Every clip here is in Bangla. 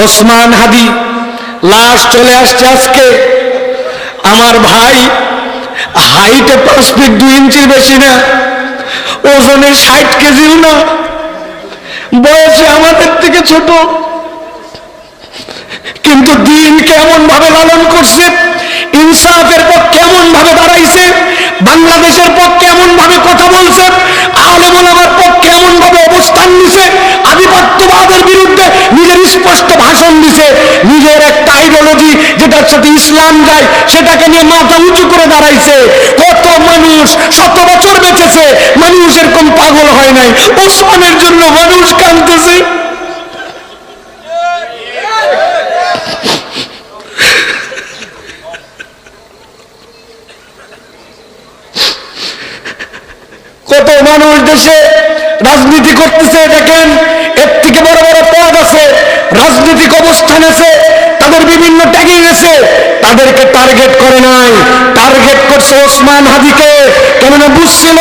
ওসমান হাদি লাশ চলে আসছে আজকে। আমার ভাই হাইটে 5 ফিট 2 ইঞ্চির বেশি না, ওজনে 60 কেজিও না, বয়সে আমাদের থেকে ছোট, কিন্তু দিন কেমন ভাবে লালন করছে, ইনসাফের পক্ষে কেমন ভাবে দাঁড়াইছে, বাংলাদেশের পক্ষে কেমন ভাবে কথা বলছে, আলেম ওলামার পক্ষে কেমন ভাবে অবস্থান নিছে, আধিপত্যবাদের বিরুদ্ধে নিজের স্পষ্ট ভাষণ দিছে, নিজের একটা আইডিওলজি যেটার সাথে ইসলাম যায় সেটাকে নিয়ে মাথা উঁচু করে দাঁড়াইছে। কত মানুষ 100 বছর বেঁচেছে, মানুষ এরকম পাগল হয় নাই। ওসমানের জন্য মানুষ কাঁদতেছে। কত মানুষ দেশে রাজনীতি করতেছে, দেখেন এর থেকে বড় বড় পদ আছে, রাজনৈতিক অবস্থান আছে, তাদের বিভিন্ন ট্যাগিং আছে, তাদেরকে টার্গেট করে নাই, টার্গেট করছে ওসমান হাদিকে। কেননা বুঝছিল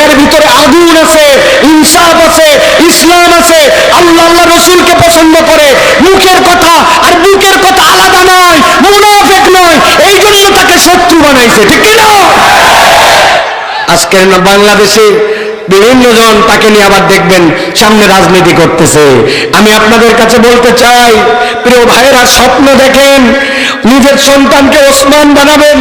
এর ভিতরে আগুন আছে, ইনসাফ আছে, ইসলাম আছে, আল্লাহ আল্লাহ রসুলকে পছন্দ করে, মুখের কথা আর বুকের কথা আলাদা নয়, মুনাফিক নয়, এই জন্য তাকে শত্রু বানাইছে, ঠিক কিনা? আজকের বাংলাদেশে বিভিন্ন জন তাকে নিয়ে আবার দেখবেন সামনে রাজনীতি করতেছে। আমি আপনাদের কাছে বলতে চাই, প্রিয় ভাইয়েরা, স্বপ্ন দেখেন নিজের সন্তানকে ওসমান বানাবেন,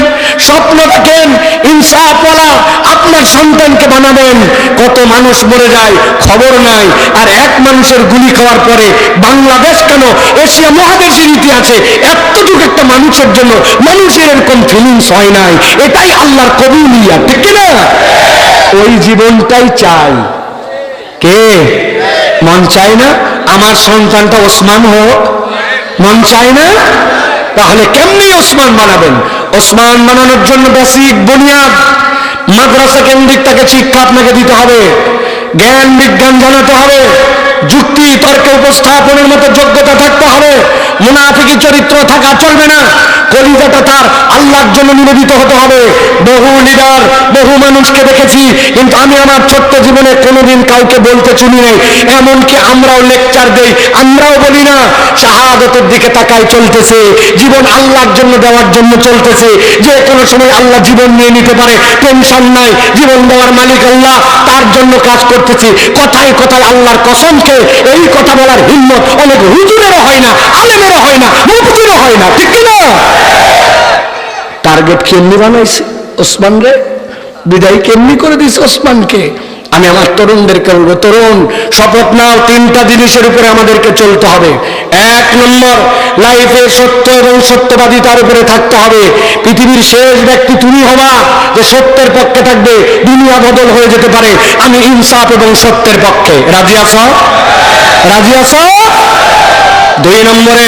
স্বপ্ন দেখেন ইনসাফওয়ালা আপনার সন্তানকে বানাবেন। কত মানুষ মরে যায় খবর নাই, আর এক মানুষের গুলি খাওয়ার পরে বাংলাদেশ কেন এশিয়া মহাদেশের ইতিহাসে এতটুকু একটা মানুষের জন্য মানুষের এরকম ফিলিংস হয় নাই। এটাই আল্লাহর কবুলিয়া, ঠিক কিনা? ওই জীবনটাই চাই। কে মন চায় না আমার সন্তানটা ওসমান হোক? মন চায় না? তাহলে কেমনি ওসমান বানাবেন? ওসমান বানানোর জন্য বেসিক বুনিয়াদ মাদ্রাসা কেন্দ্রিক তাকে শিক্ষা আপনাকে দিতে হবে, জ্ঞান বিজ্ঞান জানাতে হবে, যুক্তি তর্কে উপস্থাপনের মতো যোগ্যতা থাকতে হবে, মুনাফিকি চরিত্র থাকা চলবে না, কলিজাটা তার আল্লাহর জন্য নিবেদিত হতে হবে। বহু লিডার বহু মানুষকে দেখেছি, কিন্তু আমি আমার ছোট্ট জীবনে কোনোদিন কাউকে বলতে শুনি নাই, এমনকি আমরাও লেকচার দেই, আমরাও বলি না, শাহাদাতের দিকে তাকাই চলতেছে, জীবন আল্লাহর জন্য দেওয়ার জন্য চলতেছে, যে কোনো সময় আল্লাহ জীবন নিয়ে নিতে পারে, টেনশন নাই, জীবন দেওয়ার মালিক আল্লাহ, তার জন্য কাজ করতেছি। কথায় কথায় আল্লাহর কসমকে এই কথা বলার হিম্মত অনেক হুজুরেরও হয় না, আলেমেরও হয় না, মুফতিরও হয় না, ঠিক কিনা? টার্গেট কেমনি বানাইছে ওসমান রে, বিদায় কেমনি করে দিছে ওসমানকে। আমি আমার তরুণদেরকে বলবো, তরুণ শপথ নাও, 3টা জিনিসের উপরে আমাদেরকে চলতে হবে। 1 নম্বর, লাইফে সত্য এবং সত্যবাদিতার উপরে থাকতে হবে। পৃথিবীর শেষ ব্যক্তি তুমি হবা যে সত্যের পক্ষে থাকবে, দুনিয়া বদল হয়ে যেতে পারে, আমি ইনসাফ এবং সত্যের পক্ষে। রাজি আছো? রাজি আছো? 2 নম্বরে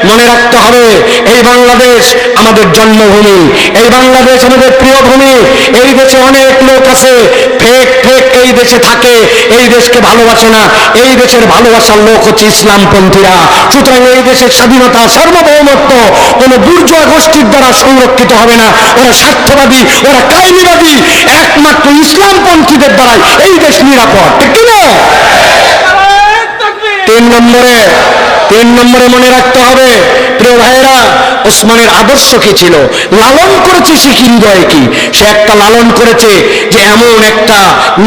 মনে রাখতে হবে, এই বাংলাদেশ আমাদের জন্মভূমি, এই বাংলাদেশ আমাদের প্রিয় ভূমি। এই দেশে অনেক লোক আছে ফেক ফেক এই দেশে থাকে, এই দেশকে ভালোবাসে না, এই দেশের ভালোবাসার লোক হচ্ছে ইসলামপন্থীরা। সুতরাং এই দেশের স্বাধীনতা সার্বভৌমত্ব কোন বুর্জোয়া গোষ্ঠীর দ্বারা সংরক্ষিত হবে না, ওরা স্বার্থবাদী, ওরা কায়েমিবাদী, একমাত্র ইসলামপন্থীদের দ্বারাই এই দেশ নিরাপদ, ঠিক কিনা? 3 নম্বরে মনে রাখতে হবে, প্রিয় ভাইয়েরা, ওসমানের আদর্শ কি ছিল, লালন করেছে সে কি, হৃদয়ে কি সে একটা লালন করেছে, যে এমন একটা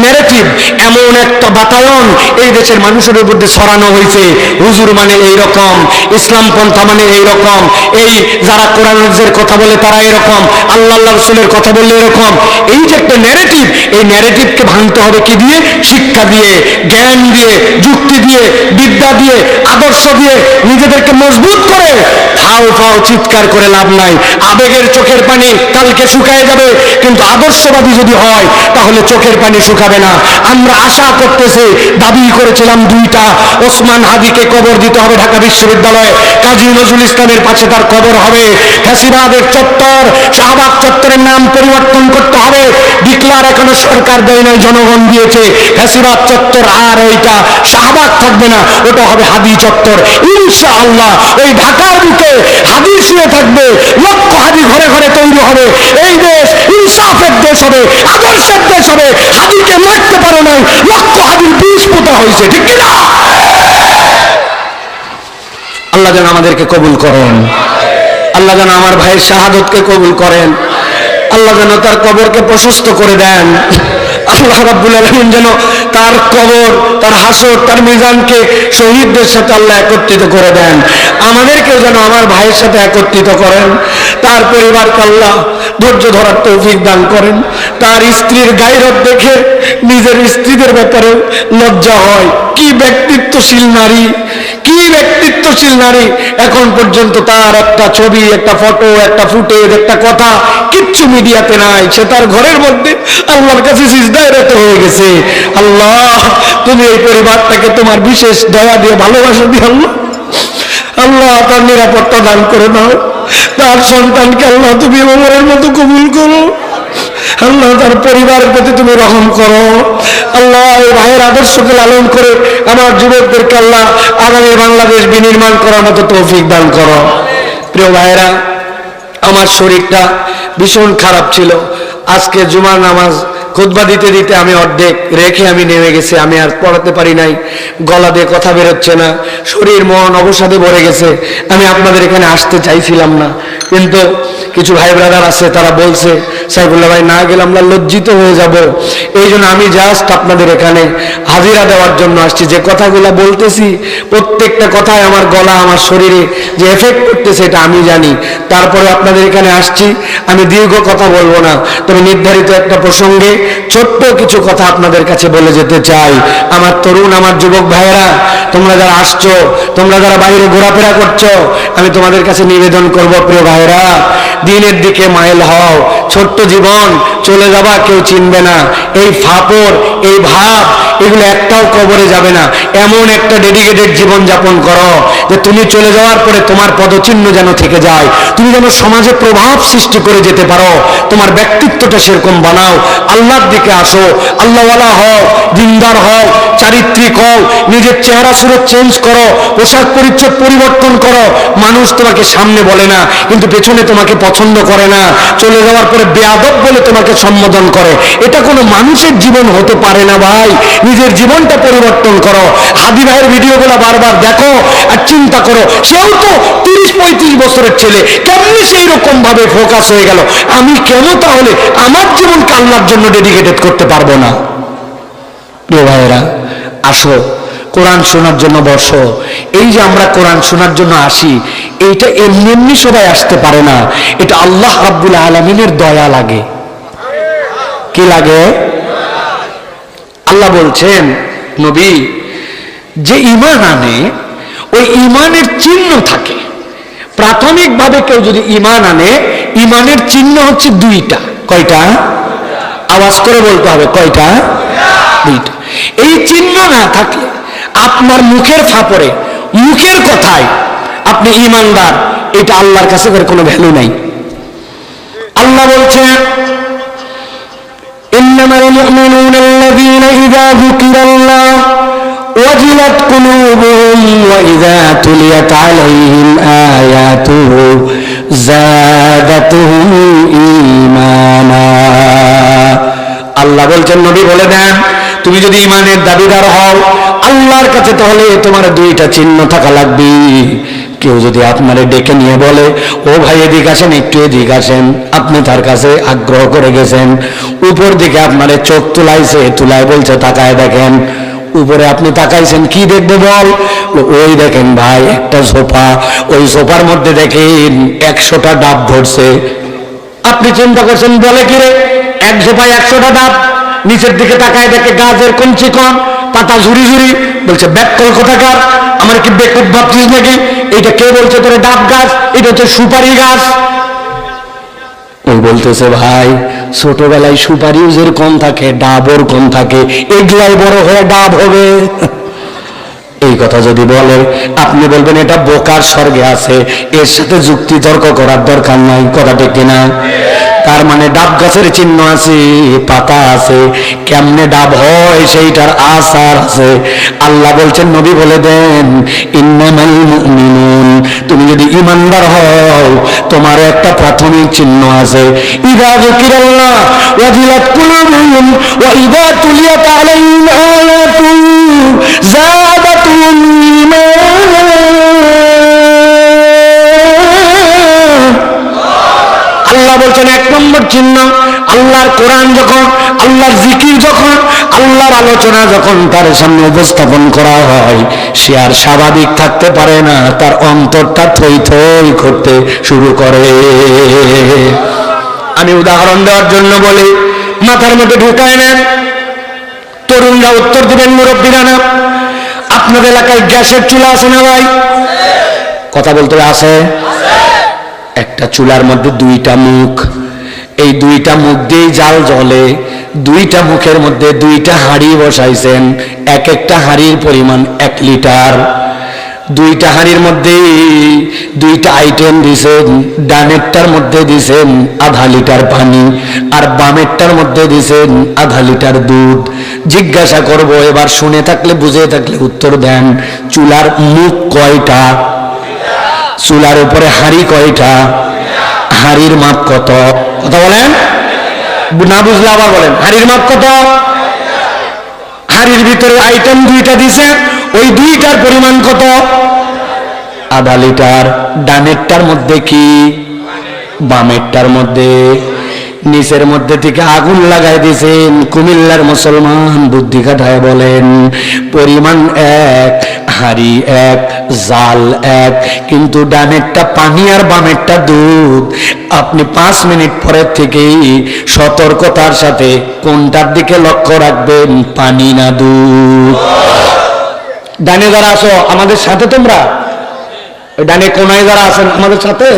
ন্যারেটিভ, এমন একটা বাতায়ন এই দেশের মানুষের মধ্যে ছড়ানো হয়েছে, হুজুর মানে এইরকম, ইসলাম পন্থা মানে এইরকম, এই যারা কোরআনের কথা বলে তারা এরকম, আল্লাহ রসুলের কথা বললে এরকম। এই যে একটা ন্যারেটিভ, এই ন্যারেটিভকে ভাঙতে হবে কি দিয়ে? শিক্ষা দিয়ে, জ্ঞান দিয়ে, যুক্তি দিয়ে, বিদ্যা দিয়ে, আদর্শ দিয়ে নিজেদেরকে মজবুত করে। ফাও ফাও চিৎকার করে লাভ নাই, আবেগের চোখের পানি কালকে শুকায় যাবে, কিন্তু আদর্শবাদী যদি হয় তাহলে চোখের পানি শুকাবে না। আমরা আশা করতেছি, দাবি করেছিলাম 2টা, ওসমান হাদিকে কবর দিতে হবে ঢাকা বিশ্ববিদ্যালয়ে, কাজী নজরুল ইসলামের পাশে তার কবর হবে, ফ্যাসিবাদের চত্বর শাহবাগ চত্বরের নাম পরিবর্তন করতে হবে, ডিক্লার এখনো সরকার দেয় নাই, জনগণ দিয়েছে, ফ্যাসিবাদ চত্বর আর ওইটা শাহবাগ থাকবে না, ওটা হবে হাদি চত্বর। ইনশাআল্লাহ ওই ঢাকার বুকে হাদি শুয়ে থাকবে, লক্ষ হাদি ঘরে ঘরে তৈরি হবে, এই দেশ ইনসাফের দেশ হবে, আদর্শের দেশ হবে। হাদিকে মারতে পারে নাই, লক্ষ হাদির বীজ পোতা হয়েছে, ঠিক কিনা? আল্লাহ যেন আমাদেরকে কবুল করেন, আল্লাহ যেন আমার ভাইয়ের শাহাদতকে কবুল করেন, আল্লাহ যেন তার কবরকে প্রশস্ত করে দেন, আল্লাহ রাব্বুল আলামিন যেন তার কবর, তার হাসর, তার মিজানকে শহীদদের সাথে আল্লাহ একত্রিত করে দেন, আমাদেরকেও যেন আমার ভাইয়ের সাথে একত্রিত করেন, তার পরিবারকে আল্লাহ ধৈর্য ধরার তৌফিক দান করেন। তার স্ত্রীর গায়রত দেখে নিজের স্ত্রীদের ব্যাপারে লজ্জা হয়। কি ব্যক্তিত্বশীল নারী, কি ব্যক্তিত্বশীল নারী! এখন পর্যন্ত তার একটা ছবি, একটা ফটো, একটা ফুটেজ, একটা কথা কিচ্ছু মিডিয়াতে নাই। সে তার ঘরের মধ্যে আল্লাহর কাছে সিজদায় রত হয়ে গেছে। আল্লাহ, তুমি এই পরিবারটাকে তোমার বিশেষ দয়া দিয়ে, ভালোবাসা দিয়ে আল্লাহ আল্লাহ তার নিরাপত্তা দান করে নাও। তার সন্তানকে আল্লাহ তুমি ওমরের মতো কবুল করো। আল্লাহ তার পরিবারের প্রতি তুমি রহম করো। আল্লাহ এই ভাইয়ের আদর্শকে লালন করে আমার যুবকদেরকে আল্লাহ আগামী বাংলাদেশ বিনির্মাণ করার মতো তৌফিক দান করো। প্রিয় ভাইয়েরা, আমার শরীরটা ভীষণ খারাপ ছিল। আজকে জুমার নামাজ খুতবা দিতে দিতে আমি অর্ধেক রেখে আমি নেমে গেছি, আমি আর পড়াতে পারি নাই, গলা দিয়ে কথা বেরোচ্ছে না, শরীর মন অবসাদে ভরে গেছে। আমি আপনাদের এখানে আসতে চাইছিলাম না, কিন্তু কিছু ভাই ব্রাদার আছে, তারা বলছে সাইফুল্লাহ ভাই না গেলে আমরা লজ্জিত হয়ে যাব। এই জন্য আমি জাস্ট আপনাদের এখানে হাজিরা দেওয়ার জন্য আসছি। যে কথাগুলো বলতেছি প্রত্যেকটা কথায় আমার গলা, আমার শরীরে যে এফেক্ট করতেছে এটা আমি জানি। তারপরে আপনাদের এখানে আসছি, আমি দীর্ঘ কথা বলবো না, তবে নির্ধারিত একটা প্রসঙ্গে ছোট্ট কিছু কথা আপনাদের কাছে বলে যেতে চাই। আমার তরুণ, আমার যুবক ভাইয়েরা, তোমরা যারা আসছো, তোমরা যারা বাইরে ঘোরাফেরা করছো, আমি তোমাদের কাছে নিবেদন করব, প্রিয় ভাইয়েরা, দিনের দিকে মাইল হও। ছোট্ট জীবন, চলে যাবা, কেউ চিনবে না। এই ফাপড়, এই ভাব, এগুলো একটাও কবরে যাবে না। এমন একটা ডেডিকেটেড জীবন যাপন করো যে তুমি চলে যাওয়ার পরে তোমার পদচিহ্ন যেন থেকে যায়, তুমি যেন সমাজে প্রভাব সৃষ্টি করে যেতে পারো। তোমার ব্যক্তিত্বটা সেরকম বানাও। আল্লাহর দিকে আসো, আল্লাহওয়ালা হও, দিনদার হও, চারিত্রিক হও, নিজের চেহারা সুরত চেঞ্জ করো, পোশাক পরিচ্ছদ পরিবর্তন করো। মানুষ তোমাকে সামনে বলে না, কিন্তু পেছনে তোমাকে পছন্দ করে না, চলে যাওয়ার পরে বেয়াদব বলে তোমাকে সম্বোধন করে। এটা কোনো মানুষের জীবন হতে পারে না ভাই। নিজের জীবনটা পরিবর্তন করো। হাদি ভাইয়ের ভিডিওগুলো বারবার দেখো আর চিন্তা করো, সেও তো 30-35 বছরের ছেলে, কেমনি সেই রকম ভাবে ফোকাস হয়ে গেল। আমি কেন তাহলে আমার জীবনকে আল্লাহর জন্য ডেডিকেটেড করতে পারবো না? প্রিয় ভাইয়েরা, আসো, কোরআন শোনার জন্য বসো। এই যে আমরা কোরআন শোনার জন্য আসি, এইটা এমনি এমনি সবাই আসতে পারে না। এটা আল্লাহ রাব্বুল আলামিনের দয়া লাগে। কি লাগে? আল্লাহ বলছেন, নবী যে ঈমান আনে, ওই ঈমানের চিহ্ন থাকে। প্রাথমিকভাবে কেউ যদি ঈমান আনে, ঈমানের চিহ্ন হচ্ছে দুইটা। কয়টা? আওয়াজ করে বলতে হবে, কয়টা? দুইটা। এই চিহ্ন না থাকলে আপনার মুখের ফাপড়ে, মুখের কথায় আপনি ঈমানদার, এটা আল্লাহর কাছে কোনো ভ্যালু নাই। আল্লাহ বলছেন, ইন্নামাল মুমিনুনা আল্লাযীনা ইযা যুকিরাল্লাহ ওয়াজিলাত কুলুবুহুম ওয়া ইযা তুলিয়াত আলাইহিম আয়াতুহু যাদাতুহুম ঈমানা। আল্লাহ বলছেন, নবী বলে দেন, তুমি যদি ঈমানের দাবিদার হও আল্লাহর কাছে, তাহলে তোমার দুইটা চিহ্ন থাকা লাগবে। কেউ যদি আপনারে ডেকে নিয়ে বলে, ও ভাই এদিকে আসেন, একটু এদিকে আসেন, আপনি তার কাছে আগ্রহ করে গেছেন, উপর দিকে আপনারে চোখ তুলাইছে, তুলায় বলছে তাকায় দেখেন, উপরে আপনি তাকাইছেন, কি দেখবে বল? ওই দেখেন ভাই একটা সোফা, ওই সোফার মধ্যে দেখেন 100টা ডাব ধরছে। আপনি চিন্তা করছেন, বলে কি রে, এক সোফায় 100টা ডাব। নিচের দিকে তাকায় দেখে গাছের কোন চিকন, পাতা ঝুরি ঝুরি। বলছে ব্যাককল কোথাকার, আমার কি বেকুব ভাবছিস নাকি? এটা কে বলছে তোরে ডাব গাছ? এটা হচ্ছে সুপারি গাছ। ওই বলতেছে, ভাই ছোটবেলায় সুপারিও যেরকম থাকে, ডাব ওরকম থাকে, এগুলাই বড় হয়ে ডাব হবে। এই কথা যদি বলে, আপনি বলবেন এটা বোকার স্বর্গে আছে, এর সাথে যুক্তি তর্ক করার দরকার নাই। কথা ঠিক কিনা? তার মানে ডাব গাছের চিহ্ন আছে, পাতা আছে, কেমনে ডাব হয় সেইটার আসার আছে। আল্লাহ বলছেন, নবী বলে দেন, ইন্নামাল মুমিনুন, তুমি যদি ঈমানদার হও তোমার একটা প্রাথমিক চিহ্ন আছে। ইযা যুকিরাল্লাহ ওয়াজিলাত কুলুবুহুম ওয়া ইযা তুলিয়াত আলাইহিম আয়াতুহু যাদাতুহুম ঈমানা। আল্লাহ বলছেন 1 নম্বর চিহ্ন, আল্লাহর কোরআন যখন, আল্লাহর জিকির যখন, আল্লাহর আলোচনা যখন তার সামনে উপস্থাপন করা হয়, সে আর স্বাভাবিক থাকতে পারে না, তার অন্তরটা থই থই করতে শুরু করে। আমি উদাহরণ দেওয়ার জন্য বলি, মাথার মধ্যে ঢুকায় নেন, তরুণরা উত্তর দিবেন, মুরব্বীরা না। আপনাদের এলাকায় গ্যাসের চুলা আছে না ভাই? কথা বলতে আছে? একটা চুলার মধ্যে 2টা মুখ, এই 2টা মুখ দিয়ে জাল জ্বলে, 2টা মুখের মধ্যে 2টা হাঁড়ি বসাইছেন, এক একটা হাঁড়ির পরিমাণ 1 লিটার। 2টা হাঁড়ির মধ্যে 2টা আইটেম দিছেন, ডানেরটার মধ্যে দিছেন আধা লিটার পানি, আর বামেরটার মধ্যে দিছেন আধা লিটার দুধ। জিজ্ঞাসা করব, এবার শুনে থাকলে বুঝে থাকলে উত্তর দেন, চুলার মুখ কয়টা? চুলার উপরে হাঁড়ি কয়টা? হাঁড়ির মাপ কত? কথা বলেন, না বুঝলে আবার বলেন, হাঁড়ির মাপ কত? হাঁড়ির ভিতরে আইটেম 2টা দিছে, ওই 2টার পরিমাণ কত? আধা লিটার। ডানেরটার মধ্যে কি? বামেরটার মধ্যে। নিচের মধ্যে থেকে আগুন লাগাই দিয়েছেন। কুমিল্লার মুসলমান বুদ্ধি খাটায় বলেন, পরিমাণ 1, হাঁড়ি 1, জাল 1, কিন্তু ডানেরটা পানি আর বামেরটা দুধ। আপনি 5 মিনিট পরের থেকেই সতর্কতার সাথে কোনটার দিকে লক্ষ্য রাখবেন, পানি না দুধ? ডানে যারা আসো আমাদের সাথে, তোমরা ওই ডানে কোনায় যারা আছেন আমাদের সাথে,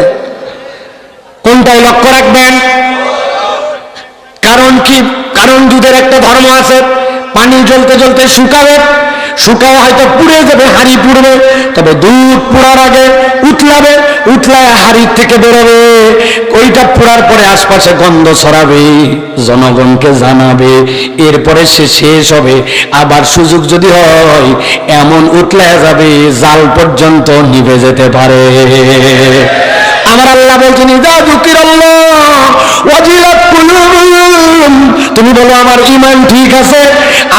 কোনটাই লক্ষ্য রাখবেন? কারণ কি? কারণ দুধের একটা ধর্ম আছে, পানি জ্বলতে জ্বলতে শুকাবে, শুকায় হয়তো পুড়ে যাবে, হাঁড়ি পুড়বে, তবে দুধ পোড়ার আগে উতলাবে, উতলায় হাঁড়ির থেকে বেরোবে, ওইটা পোড়ার পরে আশপাশে গন্ধ ছড়াবে, জনগণকে জানাবে, এরপরে সে শেষ হবে। আবার সুযোগ যদি হয় এমন উতলায় যাবে জাল পর্যন্ত নিভে যেতে পারে। আমার আল্লাহ বলছেন, ইযা যুকিরাল্লাহ ওয়াজিলাত কুলুবুহুম, তুমি বলো আমার ঈমান ঠিক আছে,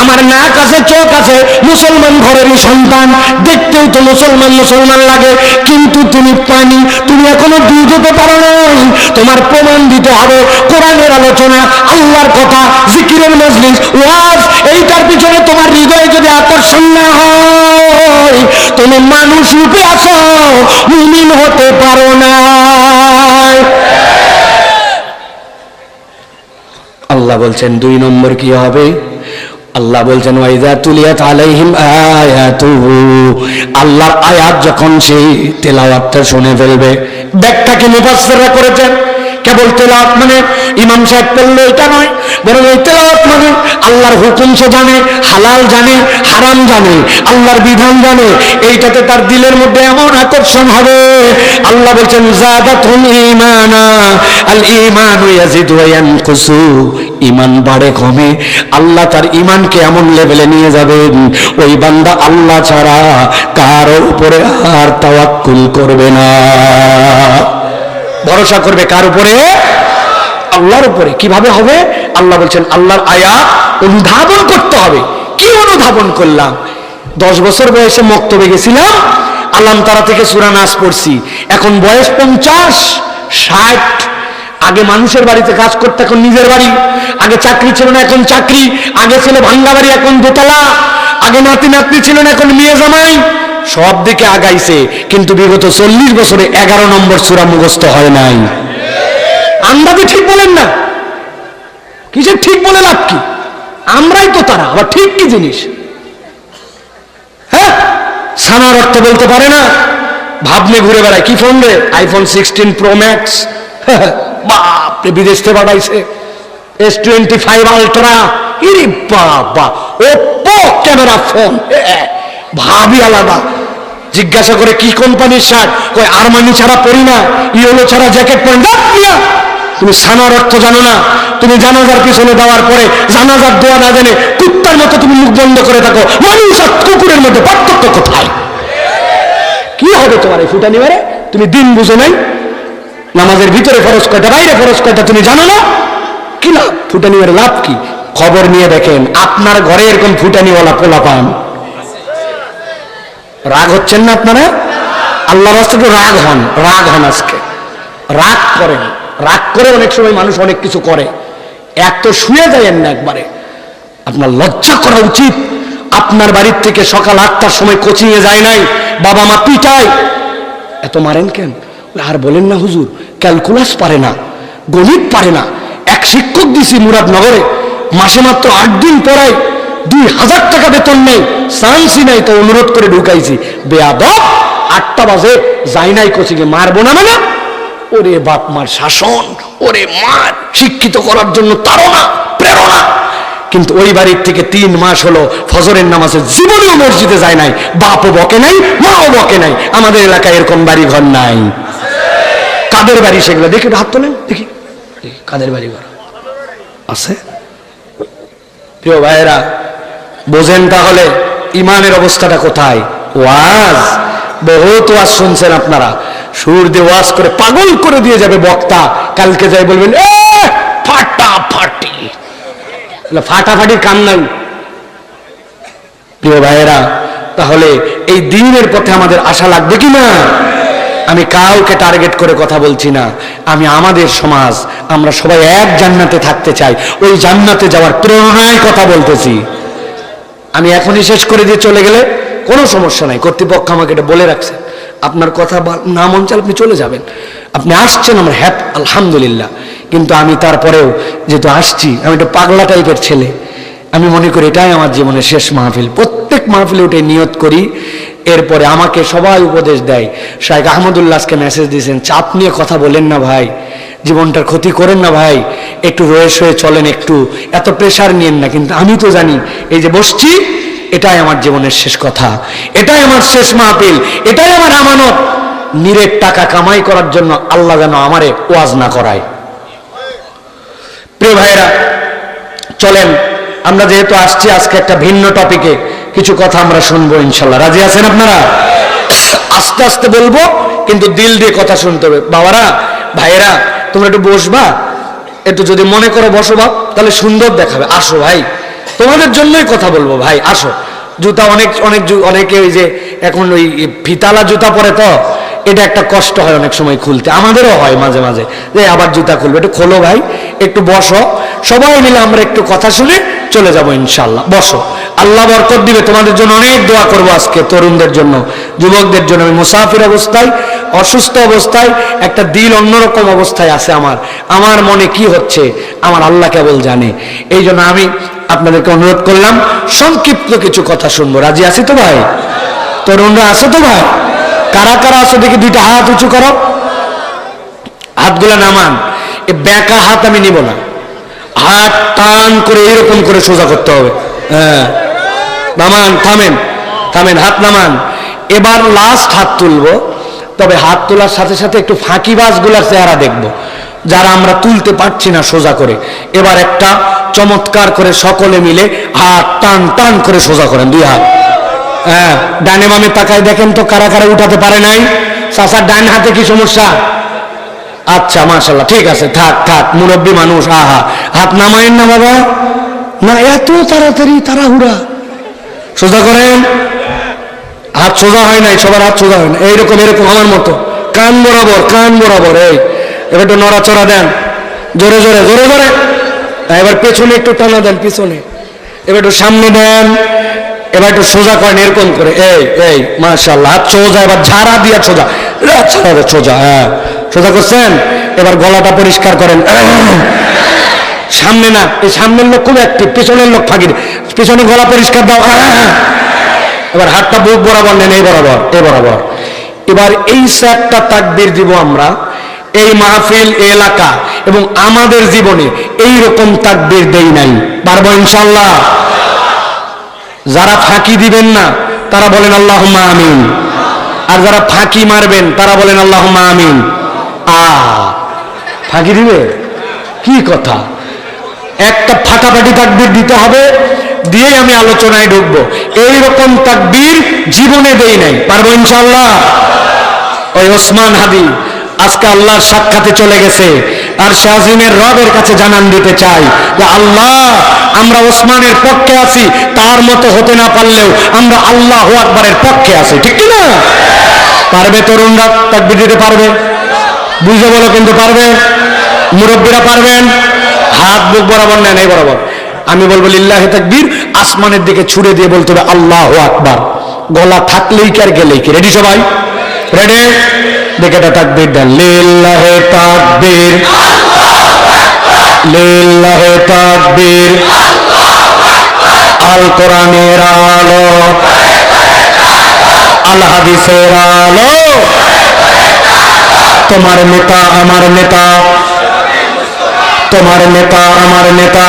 আমার নাক আছে, চোখ আছে, মুসলমান ঘরেরই সন্তান, দেখতেও তো মুসলমান মুসলমান লাগে, কিন্তু তুমি পানি, তুমি এখনো দুধ হতে পারো নাই। তোমার প্রমাণ দিতে হবে কোরআনের আলোচনা, আল্লাহর কথা, জিকিরের মজলিস, ওয়াজ, এইটার পিছনে তোমার হৃদয়ে যদি আকর্ষণ না হয়, তুমি মানুষ রূপে আছো, মুমিন হতে পারো না। আল্লাহ বলছেন 2 নম্বর কি হবে? আল্লাহ বলছেন, ওয়াইযা তুলিয়াত আলাইহিম আয়াতুহু, আল্লাহর আয়াত যখন সেই তেলাওয়াতটা শুনে ফেলবে। ব্যাখ্যা কি মুফাসসিররা করেছেন, কেবল তেলাওয়াত মানে ইমাম সাহেব পড়লো এটা নয়, বরং এই তেলাওয়াত মানে আল্লাহর হুকুম সে জানে, হালাল জানে, হারাম জানে, আল্লাহর বিধান জানে, এইটাতে তার দিলের মধ্যে এমন আকর্ষণ হবে। আল্লাহ বলছেন, যাদাতুহুম ঈমানা, আল ঈমানু ইয়াজিদু ওয়া ইয়ানকুসু, ঈমান বাড়ে কমে। আল্লাহ তার ঈমানকে এমন লেভেলে নিয়ে যাবেন, ওই বান্দা আল্লাহ ছাড়া কারো উপরে আর তাওয়াক্কুল করবে না, ভরসা করবে কার উপরে? আল্লাহর উপরে। কিভাবে হবে? আল্লাহ বলছেন, আল্লাহর আয়াত অনুধাবন করতে হবে। কি অনুধাবন করলাম? 10 বছর বয়সে মক্তবে গেছিলাম, আলাম তারা থেকে সূরা নাস পড়ছি, এখন বয়স 50, 60। আগে মানুষের বাড়িতে কাজ করতে, এখন নিজের বাড়ি। আগে চাকরি ছিল না, এখন চাকরি। আগে ছিল ভাঙ্গা বাড়ি, এখন দোতলা। আগে নাতি নাতনি ছিল না, এখন মেয়ে জামাই। সব দিকে আগাইছে, কিন্তু বিগত 40 বছরে 11 নম্বর সূরা মুখস্থ হয় নাই। আন্দাজে ঠিক বলেন না, কিসের ঠিক বলে লাভ কি? আমরাই তো তারা, আবার ঠিক কি জিনিস? হ্যাঁ, সানা রক্ত বলতে পারে না, ভাবনে ঘুরে বেড়ায়। কি ফোন রে? IPhone 16 pro max. বাপরে, বিদেশ থেকে পাঠাইছে। S25 আলট্রা, ইরে বাবা, ওপো ক্যামেরা ফোন, ভাবি আলাদা। জিজ্ঞাসা করে কি কোম্পানির শার্ট, কই আরমানি ছাড়া পরি না, ইয়েলো ছাড়া জ্যাকেট পরি না। তুমি সানার অর্থ জানো না, তুমি জানাজার পিছনে দেওয়ার পরে জানাজার দোয়া না জানে কুত্তার মতো তুমি মুখ বন্ধ করে থাকো। মানুষ আর কুকুরের মধ্যে পার্থক্য কোথায়? কি হবে তোমার এই ফুটানি মেরে? তুমি দিন বুঝো নাই? নামাজের ভিতরে ফরজ কয়টা, বাইরে ফরজ কয়টা তুমি জানো না? কি লাভ ফুটানি মেরে? লাভ কি? খবর নিয়ে দেখেন আপনার ঘরে এরকম ফুটানিওয়ালা পোলা পান। রাগ হচ্ছেন না আপনারা? আল্লাহর রাস্তায় একটু রাগ হন, রাগ হন, আজকে রাগ করেন। রাগ করে অনেক সময় মানুষ অনেক কিছু করে, এক তো শুয়ে যায়েন না একবারে। আপনার লজ্জা করা উচিত। আপনার বাড়ির থেকে সকাল 8টার সময় কোচিংয়ে যায় নাই, বাবা মা পিটায়, এত মারেন কেন? আর বলেন না হুজুর ক্যালকুলাস পারে না, গণিত পারে না। এক শিক্ষক দিছি মুরাদনগরে, মাসে মাত্র 8 দিন পড়াই, 2000 টাকা বেতন নেই, চান্সই নাই, তো অনুরোধ করে ঢুকাইছি। বেয়াদব, 8টা বাজে যাই নাই কোচিংয়ে, মারবো না মানে? ওরে বাপ মার শাসন, ওরে মার, শিক্ষিত করার জন্য তাড়না প্রেরণা। কিন্তু ওই বাড়ির থেকে 3 মাস হলো ফজরের নামাজে জীবনেও মসজিদে যায় নাই, বাপও বকে নাই, মাও বকে নাই। আমাদের এলাকায় এরকম বাড়ি ঘর নাই। কাদের বাড়ি সেগুলো? দেখি হাত তোলেন, দেখি কাদের বাড়ি ঘর আছে। প্রিয় ভাইয়েরা, বোঝেন তাহলে ইমানের অবস্থাটা কোথায়। ওয়াজ, বহুত ওয়াজ শুনছেন আপনারা, সুর দিয়ে ওয়াজ করে পাগল করে দিয়ে যাবে বক্তা, কালকে যাই বলবেন এ ফাটাফাটি। ফাটাফাটির কাম নাই। প্রিয় ভাইয়েরা, তাহলে এই দিনের পথে আমাদের আশা লাগবে কি না? আমি কাউকে টার্গেট করে কথা বলছি না, আমি আমাদের সমাজ, আমরা সবাই এক জান্নাতে থাকতে চাই, ওই জান্নাতে যাওয়ার প্রেরণায় কথা বলতেছি। আমি এখনই শেষ করে দিয়ে চলে গেলে কোনো সমস্যা নাই, কর্তৃপক্ষ আমাকে এটা বলে রাখছে, আপনার কথা না মন চাল আপনি চলে যাবেন। আপনি আসছেন, আমার হ্যাপ আলহামদুলিল্লাহ, কিন্তু আমি তারপরেও যেহেতু আসছি, আমি একটা পাগলা টাইপের ছেলে, আমি মনে করি এটাই আমার জীবনের শেষ মাহফিল। প্রত্যেক মাহফিলে উঠে নিয়ত করি, এরপরে আমাকে সবাই উপদেশ দেয়। শাইখ আহমদুল্লাহ আজকে মেসেজ দিয়েছেন, চাপ নিয়ে কথা বলেন না ভাই, জীবনটার ক্ষতি করেন না ভাই, একটু রয়ে সয়ে চলেন, একটু এত প্রেশার নিয়েন না। কিন্তু আমি তো জানি এই যে বসছি, এটাই আমার জীবনের শেষ কথা, এটাই আমার শেষ মাহফিল, এটাই আমার আমানত। নিরেট টাকা কামাই করার জন্য আল্লাহ যেন আমারে ওয়াজ না করায়। প্রিয় ভাইরা, চলেন আমরা যেহেতু আসছি আজকে একটা ভিন্ন টপিকে, কিছু কথা আমরা শুনবো ইনশাল্লাহ। রাজি আছেন আপনারা? আস্তে আস্তে বলবো, কিন্তু দিল দিয়ে কথা শুনতে হবে। বাবারা, ভাইয়েরা, তোমরা একটু বসবা, একটু যদি মনে করো বসো বাপ, তাহলে সুন্দর দেখাবে। আসো ভাই, তোমাদের জন্যই কথা বলবো ভাই, আসো। জুতা অনেকে ওই যে এখন ওই ফিতালা জুতা পরে, তো এটা একটা কষ্ট হয় অনেক সময় খুলতে, আমাদেরও হয় মাঝে মাঝে যে আবার জুতা খুলবে। একটু খোলো ভাই, একটু বসো, সবাই মিলে আমরা একটু কথা শুনে চলে যাবো ইনশাল্লাহ। বসো, আল্লাহ বরকত দিবে। তোমাদের জন্য অনেক দোয়া করবো আজকে, তরুণদের জন্য, যুবকদের জন্য। আমি মুসাফির অবস্থায়, অসুস্থ অবস্থায়, একটা দিল অন্যরকম অবস্থায় আছে আমার মনে কি হচ্ছে আমার আল্লাহ কেবল জানে। এই জন্য আমি আপনাদেরকে অনুরোধ করলাম, সংক্ষিপ্ত কিছু কথা শুনবো। রাজি আছি তো ভাই? তরুণরা আছো তো ভাই? কারা কারা আছো দেখি, 2টা হাত উঁচু করো, হাতগুলা নামান। এ বেঁকা হাত আমি নিব না, হাত টান করে এরকম করে সোজা করতে হবে। হ্যাঁ, নামান, থামেন, হাত নামান। এবার লাস্ট হাত তুলবো, তবে হাত তোলার সাথে সাথে একটু ফাঁকিবাজগুলার চেহারা দেখবো, যারা আমরা তুলতে পারছি না সোজা করে। এবার একটা চমৎকার করে সকলে মিলে হাত টান টান করে সোজা করেন, 2 হাত। হ্যাঁ, ডানে বামে তাকায় দেখেন তো কারা কারা উঠাতে পারে নাই। চাচার ডান হাতে কি সমস্যা? আচ্ছা, মাশাআল্লাহ, ঠিক আছে, থাক, মুরব্বী মানুষ। আহা, হাত নামায়েন না বাবা, না এত তাড়াতাড়ি তাড়াহুড়া। সোজা করেন, হাত সোজা হয় নাই, সবার হাত সোজা হয় না। এরকম আমার মতো কান বরাবর। এই এবার একটু নড়াচড়া দেন, জোরে। এবার পেছনে একটু টানা দেন, পিছনে। এবার একটু সামনে দেন, এবার একটু সোজা করেন এরকম করে। এই মাশাআল্লাহ, হাত সোজা। এবার ঝাড়া দিয়া সোজা। হ্যাঁ, সোজা করছেন। এবার গলাটা পরিষ্কার করেন। সামনে না, এই সামনের লোক খুব অ্যাক্টিভ, পিছনের লোক ফাঁকি। পিছনে গলা পরিষ্কার দাও। এবার হাতটা বুক বরাবর নেন, এই বরাবর। এবার এই 4টা তাকবীর দিব আমরা। এই মাহফিল, এলাকা এবং আমাদের জীবনে এই রকম তাকবীর দেই নাই, পারবো ইনশাআল্লাহ? যারা ফাঁকি দিবেন না তারা বলেন আল্লাহুম্মা আমিন, আর যারা ফাঁকি মারবেন তারা বলেন আল্লাহুম্মা আমিন। ফাঁকি দিবে কি কথা? একটা ফাটাফাটি তাকবীর দিতে হবে, দিয়েই আমি আলোচনায় ঢুকবো। এইরকম তাকবীর জীবনে দেই নাই, পারবো ইনশাআল্লাহ? ওই ওসমান হাদি আজকে আল্লাহর সাক্ষাতে চলে গেছে, আর শাহজিমের রবের কাছে জানান দিতে চাই যে আল্লাহ, আমরা ওসমানের পক্ষে আছি, তার মতো হতে না পারলেও আমরা আল্লাহু আকবারের পক্ষে আছি, ঠিক না? পারবে তরুণরা তাকবীর দিতে? পারবে? বুঝে বলো কিন্তু পারবে? মুরব্বীরা পারবেন? হাত বুক বরাবর নেন, এই বরাবর। আমি বলবো লিল্লাহি তাকবীর, আসমানের দিকে ছুড়ে দিয়ে বলতে হবে আল্লাহু আকবার। গলা থাকলেই কি আর গেলেই কি? রেডি সবাই? রেডি? দেখে এটা তাকবীর দেন। লিল্লাহি তাকবীর, লিল্লাহি তাকবীর। আল কোরআনের আলো, আল হাদিসের আলো, তোমার নেতা আমার নেতা, তোমার নেতা আমার নেতা।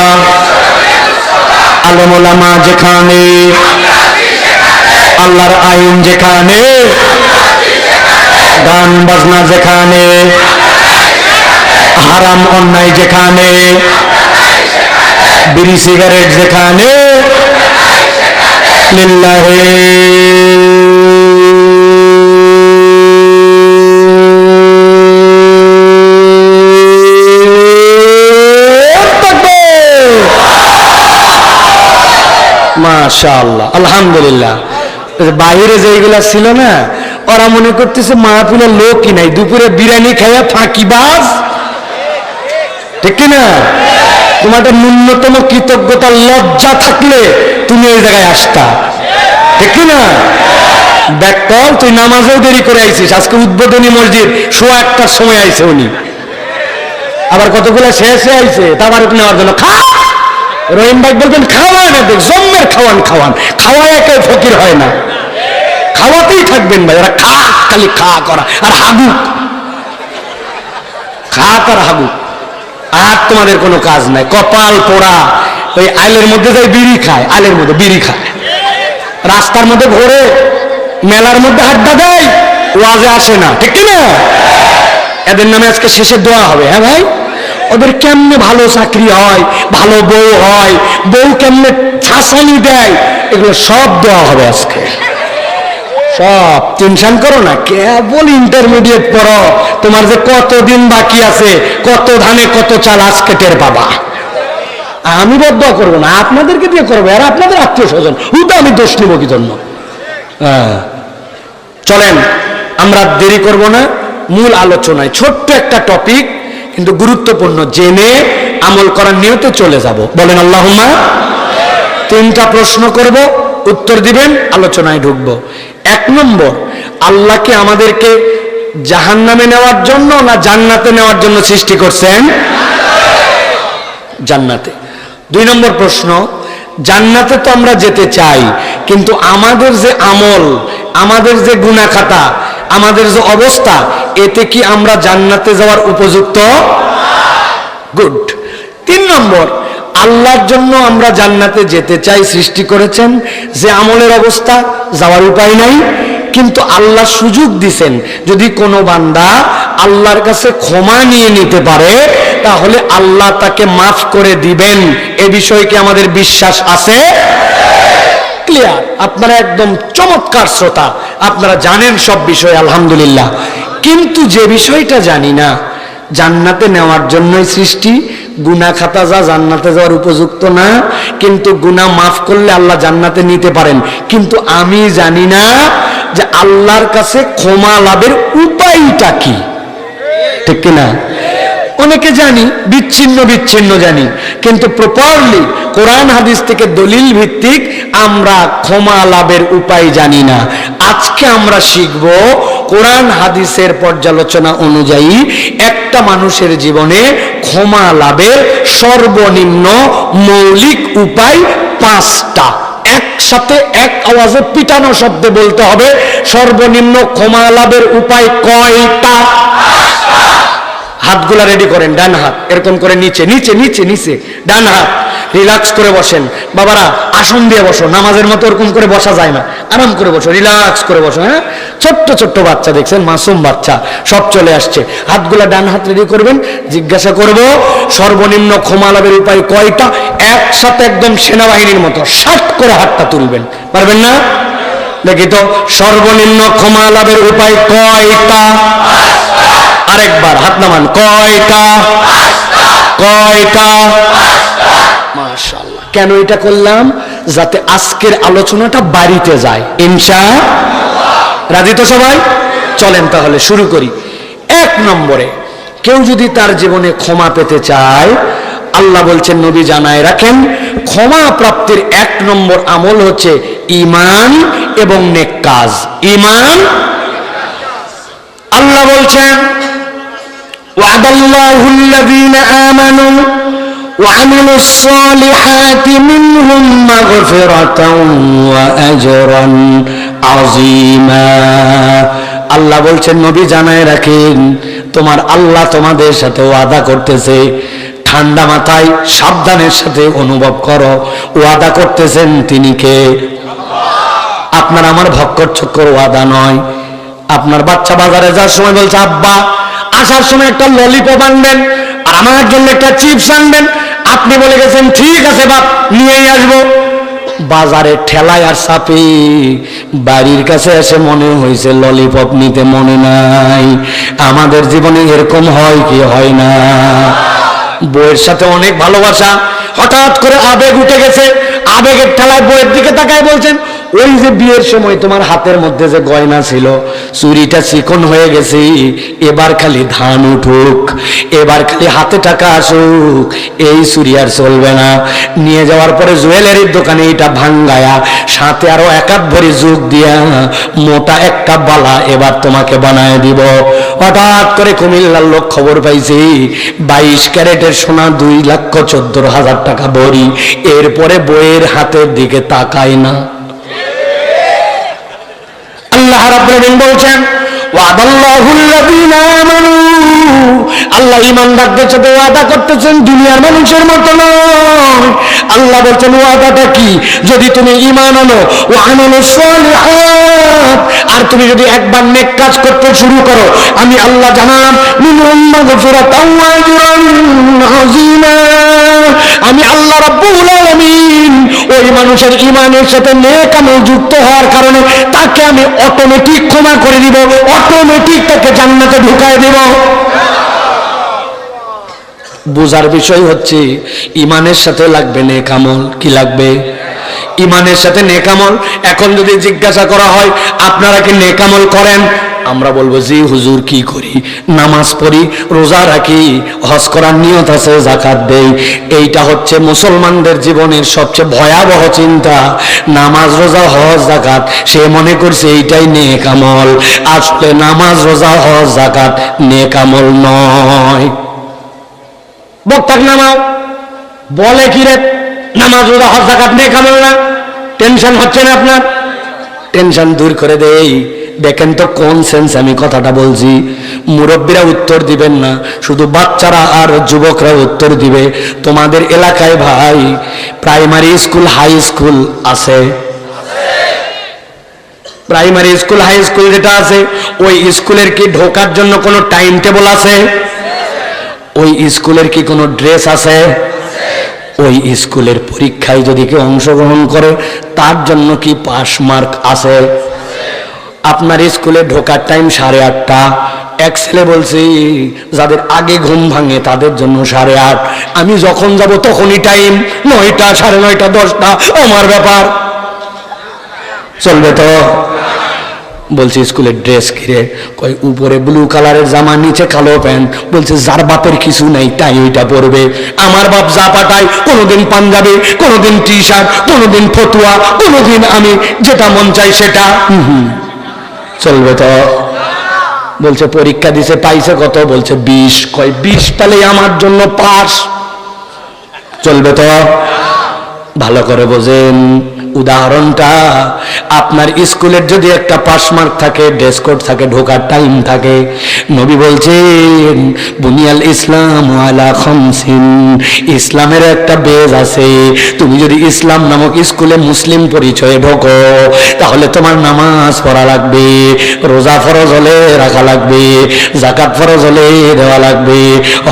আলেম ওলামা যেখানে, আল্লাহর আইন যেখানে, গান বাজনা যেখানে, হারাম অন্যায় যেখানে, বিড়ি সিগারেট যেখানে, লিল্লাহি মাশাআল্লাহ, আলহামদুলিল্লাহ। বাইরে যেগুলা ছিল না, ওরা মনে করতেছে মাহফিলের লোকই নাই, দুপুরে বিরিয়ানি খাইয়া ফাঁকিবাজ, ঠিক কিনা? তোমার ন্যূনতম কৃতজ্ঞতা লজ্জা থাকলে তুমি ওই জায়গায় আসতা, ঠিক কিনা? দেখ তো, তুই নামাজেও দেরি করে আইছিস। আজকে উদ্বোধনী মসজিদ 1:15 সময় আইছে উনি, আবার কতগুলো শেষে আইছে তাবারুক নেওয়ার জন্য। খা, রহিম ভাই বলবেন খাওয়ান, দেখ জম্মের খাওয়ান, খাওয়ান খাওয়ায় একে ফকির হয় না, খাওয়াতেই থাকবেন ভাই। ওরা খা, খালি খা করা আর হাগুক, খাক আর হাগুক, আর তোমাদের কোনো কাজ নাই। কপাল পোড়া, ওই আইলের মধ্যে যাই বিড়ি খায়, আইলের মধ্যে বিড়ি খায়, রাস্তার মধ্যে ঘোরে, মেলার মধ্যে আড্ডা দেয়, ওয়াজে আসে না, ঠিক কিনা? এদের নামে আজকে শেষে দোয়া হবে। হ্যাঁ ভাই, ওদের কেমনে ভালো চাকরি হয়, ভালো বউ হয়, বউ কেমনে ছাসানি দেয়, এগুলো সব দোয়া হবে আজকে। সব টেনশন করো না, কেবল ইন্টারমিডিয়েট পড়ো, তোমার যে কতদিন বাকি আছে, কত ধানে কত চাল আজকে টের পাবা। আমি বদদোয়া করবো না, আপনাদেরকে দিয়ে করবো, আর আপনাদের আত্মীয় স্বজন, হুদা আমি দোষ নিব কি জন্য? চলেন আমরা দেরি করব না, মূল আলোচনায়। ছোট্ট একটা টপিক কিন্তু গুরুত্বপূর্ণ, জেনে আমল করার নিয়তে চলে যাব। বলেন আল্লাহুম্মা। 3টা প্রশ্ন করব, উত্তর দিবেন, আলোচনায় ঢুকবো। 1 নম্বর, আল্লাহ কি আমাদেরকে জাহান্নামে নেওয়ার জন্য না জান্নাতে নেওয়ার জন্য সৃষ্টি করছেন? জান্নাতে। 2 নম্বর প্রশ্ন, জান্নাতে তো আমরা যেতে চাই, কিন্তু আমাদের যে আমল, আমাদের যে গুনাহ খাতা, আমাদের যে অবস্থা, এতে কি আমরা জান্নাতে যাওয়ার উপযুক্ত? গুড। 3 নম্বর, আল্লাহর জন্য আমরা জান্নাতে যেতে চাই, সৃষ্টি করেছেন, যে আমলের অবস্থা যাওয়ার উপায় নাই, কিন্তু আল্লাহ সুযোগ দিছেন, যদি কোনো বান্দা আল্লাহর কাছে ক্ষমা নিয়ে নিতে পারে তাহলে আল্লাহ তাকে মাফ করে দিবেন। এ বিষয়ে কি আমাদের বিশ্বাস আছে? ক্লিয়ার? আপনারা একদম চমৎকার শ্রোতা, আপনারা জানেন সব বিষয়, আলহামদুলিল্লাহ। কিন্তু যে বিষয়টা জানি না, জান্নাতে নেওয়ার জন্যই সৃষ্টি, গুনাহ খাতা যা জান্নাতে যাওয়ার উপযুক্ত না, কিন্তু গুনাহ মাফ করলে আল্লাহ জান্নাতে নিতে পারেন, কিন্তু আমি জানি না যে আল্লাহর কাছে ক্ষমা লাভের উপায়টা কি, ঠিক কিনা? অনেকে জানি, বিচ্ছিন্ন বিচ্ছিন্ন জানি, কিন্তু প্রপারলি কোরআন হাদিস থেকে দলিল ভিত্তিক আমরা ক্ষমা লাভের উপায় জানি না। আজকে আমরা শিখব কোরআন হাদিসের পর্যালোচনা অনুযায়ী একটা মানুষের জীবনে ক্ষমা লাভের সর্বনিম্ন মৌলিক উপায় 5টা। একসাথে এক আওয়াজে পিটানো শব্দে বলতে হবে, সর্বনিম্ন ক্ষমা লাভের উপায় কয়টা? হাতগুলা রেডি করেন, ডান হাত এরকম করে নিচে নিচে নিচে নিচে, ডান হাত রিল্যাক্স করে বসেন। বাবারা আসন দিয়ে বসো, নামাজের মতো ওরকম করে বসা যায় না, আরাম করে বসো, রিল্যাক্স করে বসো। হ্যাঁ, ছোট্ট ছোট্ট বাচ্চা দেখছেন, মাসুম বাচ্চা সব চলে আসছে। হাতগুলা ডান হাত রেডি করবেন, জিজ্ঞাসা করব সর্বনিম্ন ক্ষমা লাভের উপায় কয়টা? একসাথে একদম সেনাবাহিনীর মতো শাট করে হাতটা তুলবেন, পারবেন না? দেখি তো, সর্বনিম্ন ক্ষমা লাভের উপায় কয়টা? আরেকবার হাত নামান, কয়টা? কয়টা? মাশাআল্লাহ। কেন এটা করলাম? যাতে আজকের আলোচনাটা বাড়িতে যায় ইনশাআল্লাহ। রাজি তো সবাই? চলেন তাহলে শুরু করি। 1 নম্বরে, কেউ যদি তার জীবনে ক্ষমা পেতে চায়, আল্লাহ বলছেন নবী জানায় রাখেন, ক্ষমা প্রাপ্তির 1 নম্বর আমল হচ্ছে ঈমান এবং নেক কাজ। ঈমান, আল্লাহ বলছেন ওয়াদাল্লাহুল্লাযীনা আমানু ওয়া আমিলুস সালিহাতি মিনহুম মাগফিরাতাও ওয়া আজরান আযীমা। আল্লাহ বলছেন নবী জানায় রাখেন, তোমার আল্লাহ তোমাদের সাথে ওয়াদা করতেছে, ঠান্ডা মাথায় সাবধানের সাথে অনুভব করো, ওয়াদা করতেছেন তিনি কে? আপনার আমার ভক্কর চক্কর ওয়াদা নয়। আপনার বাচ্চা বাজারে যাওয়ার সময় বলছে আব্বা আসার সময় একটা ললিপপ আনবেন আর আমার জন্য একটা চিপস আনবেন, আপনি বলে গেছেন ঠিক আছে বাপ নিয়েই আসবো। বাজারে ঠেলায় আর চাপে বাড়ির কাছে এসে মনে হয়েছে ললিপপ নিতে মনে নাই। আমাদের জীবনে এরকম হয় কি হয় না? বউয়ের সাথে অনেক ভালোবাসা, হঠাৎ করে আবেগ উঠে গেছে, আবেগের ঠেলায় বউয়ের দিকে তাকায় বলছেন ওই যে বিয়ের সময় তোমার হাতের মধ্যে যে গয়না ছিল চুরিটা চিকন হয়ে গেছে, এবার খালি ধান উঠুক, এবার খালি হাতে টাকা আসুক, এই চুরি আর চলবে না। নিয়ে যাওয়ার পরে জুয়েলারির দোকানে এটা ভাঙ্গায়া সাথে আরো 1 ভরি যোগ দিয়া মোটা একটা বালা এবার তোমাকে বানায় দিব। হঠাৎ করে কুমিল্লার লোক খবর পাইছি 22 ক্যারেটের সোনা 2,14,000 টাকা ভরি। এরপরে বইয়ের হাতের দিকে তাকায় না। আল্লাহ রাব্বুল আলামিন বলছেন ওয়াদাল্লাহুল্লাযীনা আমানু, আল্লাহ ঈমানদারদের সাথে ওয়াদা করতেছেন, দুনিয়ার মানুষের মতো নয়। আল্লাহ বলছেন ওয়াদাটা কি? যদি তুমি ঈমান আনো ওয়া আমালুস সালিহাত, আর তুমি যদি একবার নেক কাজ করতে শুরু করো, আমি আল্লাহ জানাম মিনহুম মাগফিরাতাও ওয়া আজরান আযীমা। আমি আল্লাহ রাব্বুল আলামিন ওই মানুষের ঈমানের সাথে নেক আমল যুক্ত হওয়ার কারণে তাকে আমি অটোমেটিক ক্ষমা করে দিব, অটোমেটিক তাকে জান্নাতে ঢুকায় দিব। বুঝার বিষয় হচ্ছে ঈমানের সাথে লাগবে নেক আমল। কি লাগবে? ঈমানের সাথে নেক আমল। এখন যদি জিজ্ঞাসা করা হয় আপনারা কি নেক আমল করেন, আমরা বলবো জি হুজুর কি করি, নামাজ পড়ি, রোজা রাখি, হজ করার নিয়ত আছে, যাকাত দেই। এইটা হচ্ছে মুসলমানদের জীবনের সবচেয়ে ভয়াবহ চিন্তা। নামাজ রোজা হজ যাকাত, সে মনে করছে এইটাই নেক আমল। আসলে নামাজ রোজা হজ যাকাত নেক আমল নয়। বক্তাক নামাও বলে কি রে নামাজ রোজা হজ যাকাত নেক আমল না? টেনশন হচ্ছে না আপনার? টেনশন দূর করে দেই। দেখেন তো কোন সেন্স আমি কথাটা বলছি। মুরব্বীরা উত্তর দিবেন না, শুধু বাচ্চারা আর যুবকরা উত্তর দিবে। তোমাদের এলাকায় ভাই প্রাইমারি স্কুল হাই স্কুল আছে? প্রাইমারি স্কুল হাই স্কুল যেটা আছে ওই স্কুলের কি ঢোকার জন্য কোনো টাইম টেবল আছে? ওই স্কুলের কি কোনো ড্রেস আছে? ওই স্কুলের পরীক্ষায় যদি কেউ অংশগ্রহণ করে তার জন্য কি পাস মার্ক আছে? আপনার স্কুলে ঢোকার টাইম 8:30। এক ছেলে বলছি যাদের আগে ঘুম ভাঙে তাদের জন্য 8:30। আমি যখন যাব তখনই টাইম 9টা, 9:30, 10টা, আমার ব্যাপার। চলবে তো? বলছি স্কুলের ড্রেস কিরে? কই উপরে ব্লু কালারের জামা, নিচে কালো প্যান্ট। বলছে যার বাপের কিছু নেই তাই ওইটা পরবে। আমার বাপ যা পাঠায়, কোনোদিন পাঞ্জাবি, কোনোদিন টি শার্ট, কোনোদিন ফতুয়া, কোনোদিন আমি যেটা মন চাই সেটা। চলবে তো? বলছে পরীক্ষা দিছে পাইছে কত? বলছে 20। কয় 20 পেলে আমার জন্য পাস। চলবে তো? ভালো করে বোঝেন উদাহরণটা। আপনার স্কুলের যদি একটা পাস মার্ক থাকে, ড্রেস কোড থাকে, ঢোকার টাইম থাকে, নবী বলছেন বুনিয়াল ইসলাম আলা খামসিন, ইসলামের একটা বেজ আছে। তুমি যদি ইসলাম নামক স্কুলে মুসলিম পরিচয়ে ঢোকো তাহলে তোমার নামাজ পড়া লাগবে, রোজা ফরজ হলে রাখা লাগবে, যাকাত ফরজ হলে দেওয়া লাগবে,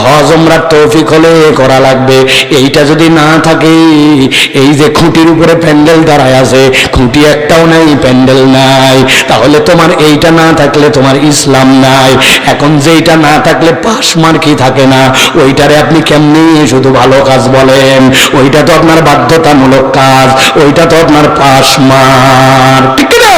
হজ উমরার তৌফিক হলে করা লাগবে। এইটা যদি না থাকে, এই যে খুঁটির উপরে প্যান্ডেল দাঁড়ায় আছে, খুঁটি একটাও নাই, প্যান্ডেল নাই, তাহলে তোমার এইটা না থাকলে তোমার ইসলাম নাই। এখন যেইটা না থাকলে পাস মার্কই থাকে না, ওইটারে আপনি কেমনি শুধু ভালো কাজ বলেন? ওইটা তো আপনার বাধ্যতামূলক কাজ, ওইটা তো আপনার পাস মার্ক, ঠিক না?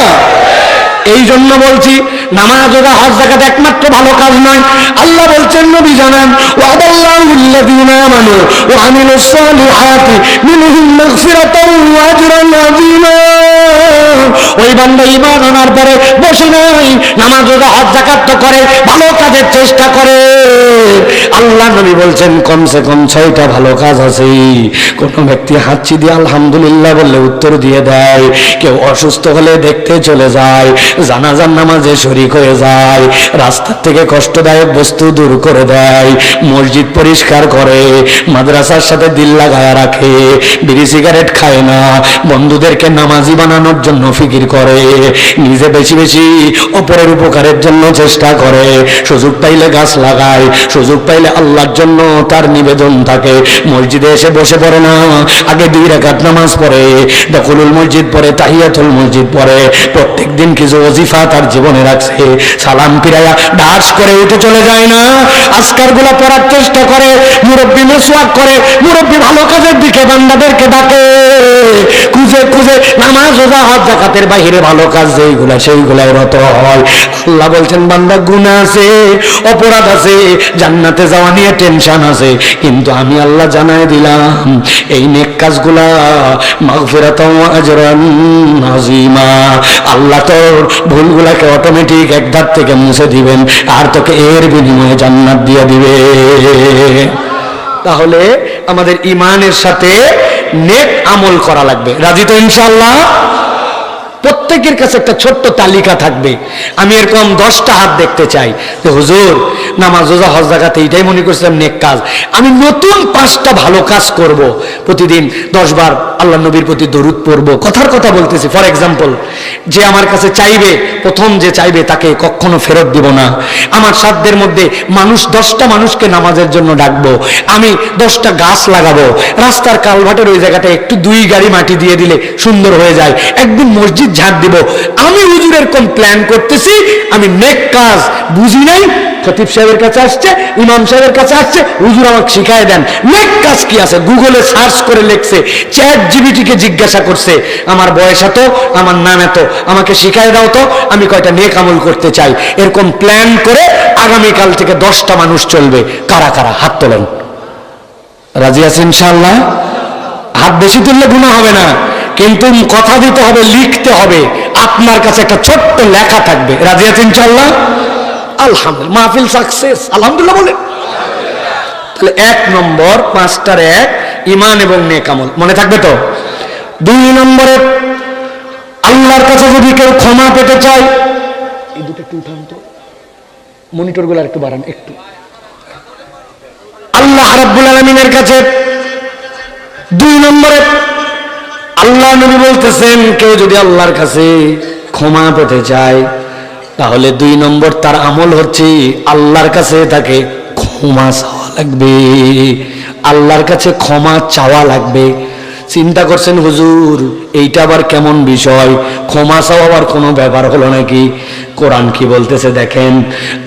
এই জন্য বলছি নামাজ রোজা হজ যাকাত একমাত্র ভালো কাজ নয়। আল্লাহ বলছেন, নবী জানান, ওয়াদাল্লাহুল্লাযীনা আমানু ওয়া আমিলুস সালিহাতি মিনহুম মাগফিরাতাও ওয়া আজরান আযীমা। ওই বান্দা ঈমান আনার পরে বসে নাই, নামাজ রোজা হজ যাকাত তো করে, ভালো কাজের চেষ্টা করে। আল্লাহ নবী বলছেন কমসে কম 6টা ভালো কাজ আছে। কোন ব্যক্তি হাঁচি দিয়ে আলহামদুলিল্লাহ বললে উত্তর দিয়ে দেয়, কেউ অসুস্থ হলে দেখতে চলে যায়, জানাজার নামাজে শরীক হয়ে যায়, রাস্তার থেকে কষ্টদায়ক বস্তু দূর করে দেয়, মসজিদ পরিষ্কার করে, মাদ্রাসার সাথে দিল লাগায়া রাখে, বিড়ি সিগারেট খায় না, বন্ধুদেরকে নামাজি বানানোর জন্য ফিকির করে, নিজে বেশি বেশি অপরের উপকারের জন্য চেষ্টা করে, সুযোগ পাইলে গাছ লাগায়, সুযোগ পাইলে আল্লাহর জন্য তার নিবেদন থাকে, মসজিদে এসে বসে পড়ে না, আগে 2 রাকাত নামাজ পড়ে, দখলুল মসজিদ পড়ে, তাহিয়াতুল মসজিদ পড়ে, প্রত্যেক দিন কিছু ওজিফা তার জীবনে রাখছে, সালাম ফিরাইয়া ডাস করে উঠে চলে যায় না, আজকার গুলা পড়ার চেষ্টা করে, মুরব্বী মেসওয়াক করে, মুরব্বী ভালো কাজের দিকে বান্দাদেরকে ডাকে, খুঁজে খুঁজে নামাজ রোজা হজ যাকাতের বাহিরে ভালো কাজ যেইগুলা সেইগুলাই রত হয়। আল্লাহ বলছেন, বান্দা গুনাহ আছে, অপরাধ আছে, জান্নাতে যাওয়া নিয়ে টেনশন আছে, কিন্তু আমি আল্লাহ জানাই দিলাম এই নেক কাজগুলা মাগফিরাতাও ওয়া আজরান আযীমা, আল্লাহ তোর ভুলগুলাকে অটোমেটিক এক ধার থেকে মুছে দিবেন, আর তোকে এর বিনিময়ে জান্নাত দিয়ে দিবে। তাহলে আমাদের ঈমানের সাথে নেক আমল করা লাগবে। রাজি তো ইনশাআল্লাহ? প্রত্যেকের কাছে একটা ছোট্ট তালিকা থাকবে। আমি এরকম 10টা হাত দেখতে চাই যে হুজুর নামাজ রোজা হজ যাকাত এইটাই মনে করছিলাম নেক কাজ, আমি নতুন 5টা ভালো কাজ করব, প্রতিদিন 10 বার আল্লাহ নবীর প্রতি দরুদ পড়ব। কথার কথা বলতেছি, ফর এক্সাম্পল, যে আমার কাছে চাইবে, প্রথম যে চাইবে তাকে কখনো ফেরত দিব না। আমার সাধ্যের মধ্যে 10টা মানুষকে নামাজের জন্য ডাকবো, আমি 10টা গাছ লাগাবো, রাস্তার কালভাটের ওই জায়গাটা একটু 2 গাড়ি মাটি দিয়ে দিলে সুন্দর হয়ে যায়, একদিন মসজিদ ঝাড় দিব। আমি হুজুর এরকম প্ল্যান করতেছি, আমি নেক কাজ বুঝি নাই, খতিব সাহেবের কাছে আসছে, ইমাম সাহেবের কাছে আসছে, হুজুর আমাকে শিখাই দেন নেক কাজ কি আছে। গুগলে সার্চ করে লিখছে, চ্যাট জিপিটিকে জিজ্ঞাসা করছে, আমার বয়স এত, আমার নাম এত, আমাকে শিখাই দাও তো, আমি কয়টা নেক আমল করতে চাই। এরকম প্ল্যান করে আগামীকাল থেকে 10টা মানুষ চলবে। কারা কারা হাত তোলেন? রাজি আছেন ইনশাআল্লাহ? হাত বেশি তুললে গুনাহ হবে না, কিন্তু কথা দিতে হবে, লিখতে হবে, আপনার কাছে একটা ছোট্ট লেখা থাকবে। রাজি আছেন ইনশাআল্লাহ? আলহামদুলিল্লাহ, মাহফিল সাকসেস, আলহামদুলিল্লাহ বলে। তাহলে 1 নম্বর, 5টার 1, ঈমান এবং নেক আমল মনে থাকবে তো। 2 নম্বরে, আল্লাহর কাছে যদি কেউ ক্ষমা পেতে চায়, এই দুটো একটু উঠান তো, মনিটরগুলো একটু বাড়ান একটু। আল্লাহ রাব্বুল আলামিনের কাছে 2 নম্বরে আল্লাহ নবী বলতেছেন, কেউ যদি আল্লাহর কাছে ক্ষমা পেতে চায়, তাহলে 2 নম্বর তার আমল হচ্ছে আল্লাহর কাছে তাকে ক্ষমা চাওয়া লাগবে। আল্লাহর কাছে ক্ষমা চাওয়া লাগবে। চিন্তা করছেন হুজুর এইটা আবার কেমন বিষয়, ক্ষমা চাওয়ার কোনো ব্যাপার হলো নাকি? কোরআন কি বলতেছে দেখেন,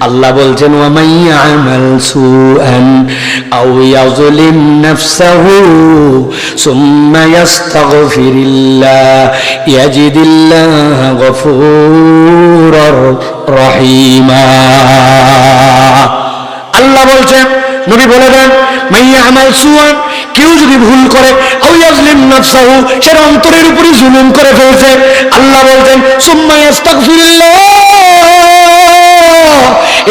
আল্লাহ বলছেন, ওয়া মান ইয়ামাল সুআন আও ইয়াযলিম নাফসাহু সুম্মা ইস্তাগফিরিল্লাহ ইয়াজিদিল্লাহ গফুরার রহিমা। আল্লাহ বলছেন, নবী বলে দেন, মান ইয়ামাল সুআন, কেউ যদি ভুল করে, আও ইয়াজলিম নাফসাহু, সে অন্তরের উপরই জুলুম করে ফেলছে, আল্লাহ বলছেন সুম্মা ইস্তাগফিরিল্লাহ,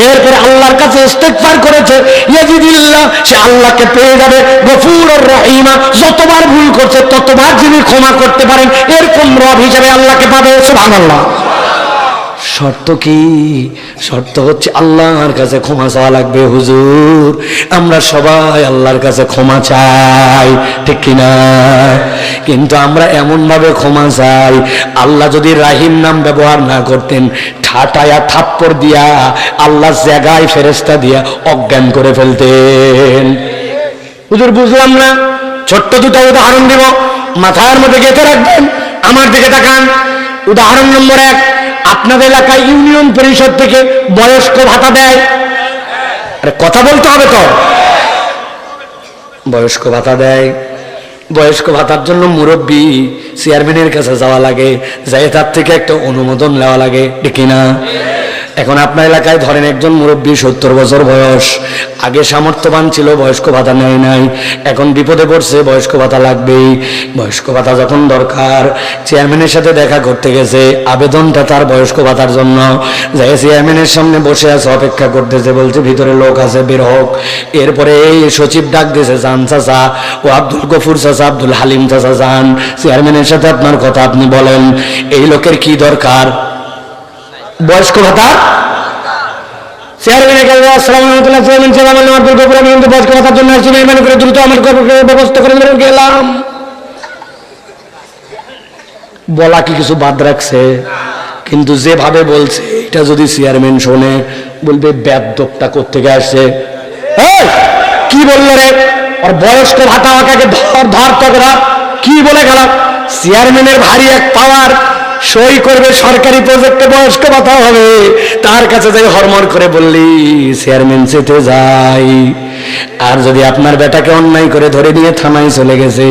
এরপরে আল্লাহর কাছে ইস্তেগফার করেছে, ইয়াজিদিল্লাহ, সে আল্লাহকে পেয়ে যাবে গফুরুর রহিমা, যতবার ভুল করছে ততবার যিনি ক্ষমা করতে পারেন এরকম রব হিসেবে আল্লাহকে পাবে। সুবহানাল্লাহ। শর্ত কি? শর্ত হচ্ছে আল্লাহর কাছে ক্ষমা চাওয়া লাগবে। হুজুর আমরা সবাই আল্লাহর কাছে ক্ষমা চাই, ঠিক কিনা? কিন্তু আমরা এমন ভাবে ক্ষমা চাই, আল্লাহ যদি রাহিম নাম ব্যবহার না করতেন, ঠাটায়া থাপ্পড় দিয়া আল্লাহ জায়গায় ফেরেশতা দিয়া অজ্ঞান করে ফেলতেন। হুজুর বুঝলাম না, ছোট্ট 2টা উদাহরণ দিব, মাথার মধ্যে গেঁথে রাখবেন, আমার দিকে তাকান। উদাহরণ নম্বর 1, আপনাদের এলাকায় ইউনিয়ন পরিষদ থেকে বয়স্ক ভাতা দেয়। আরে কথা বলতে হবে তো। বয়স্ক ভাতা দেয়, বয়স্ক ভাতার জন্য মুরব্বী চেয়ারম্যানের কাছে যাওয়া লাগে, যাই তার থেকে একটা অনুমোদন নেওয়া লাগে, ঠিক না? এখন আপনার এলাকায় ধরেন একজন মুরব্বী 70 বছর বয়স, আগে সামর্থ্যবান ছিল, বয়স্ক ভাতা নেয় নাই, এখন বিপদে পড়ছে, বয়স্ক ভাতা লাগবেই। বয়স্ক ভাতা যখন দরকার, চেয়ারম্যানের সাথে দেখা করতে গেছে, আবেদনটা তার বয়স্ক ভাতার জন্য, যাই চেয়ারম্যানের সামনে বসে আছে, অপেক্ষা করতেছে, বলছে ভিতরে লোক আছে, বের হোক। এরপরে এই সচিব ডাক দিয়েছে, যান চাচা, ও আব্দুল গফুর চাচা, আব্দুল হালিম চাচা, যান, চেয়ারম্যানের সাথে আপনার কথা আপনি বলেন, এই লোকের কি দরকার? বয়স্ক ভাতা। চেয়ারম্যানের কাছে আসসালামু আলাইকুম, চেয়ারম্যান সাহেব, আমার নাম আব্দুল গফুর, আমি কিন্তু বয়স্ক ভাতার জন্য আসছি, মেহরবানি করে দ্রুত আমার ব্যবস্থা করে গেলাম। বলা কি কিছু বাদ রাখছে? কিন্তু যেভাবে বলছে, এটা যদি চেয়ারম্যান শোনে, বলবে বেয়াদবটা কোত্থেকে আসছে, কি বললো রে, আর বয়স্ক ভাতা ওকে ধর তকরা কি বলে গেল? চেয়ারম্যানের ভারী এক পাওয়ার, সই করবে সরকারি প্রজেক্টে, বয়স্ক ভাতা হবে, তার কাছে যাই হরমর করে বললি চেয়ারম্যান চেতে যাই। আর যদি আপনার বেটাকে অন্যায় করে ধরে নিয়ে থানায় চলে গেছে,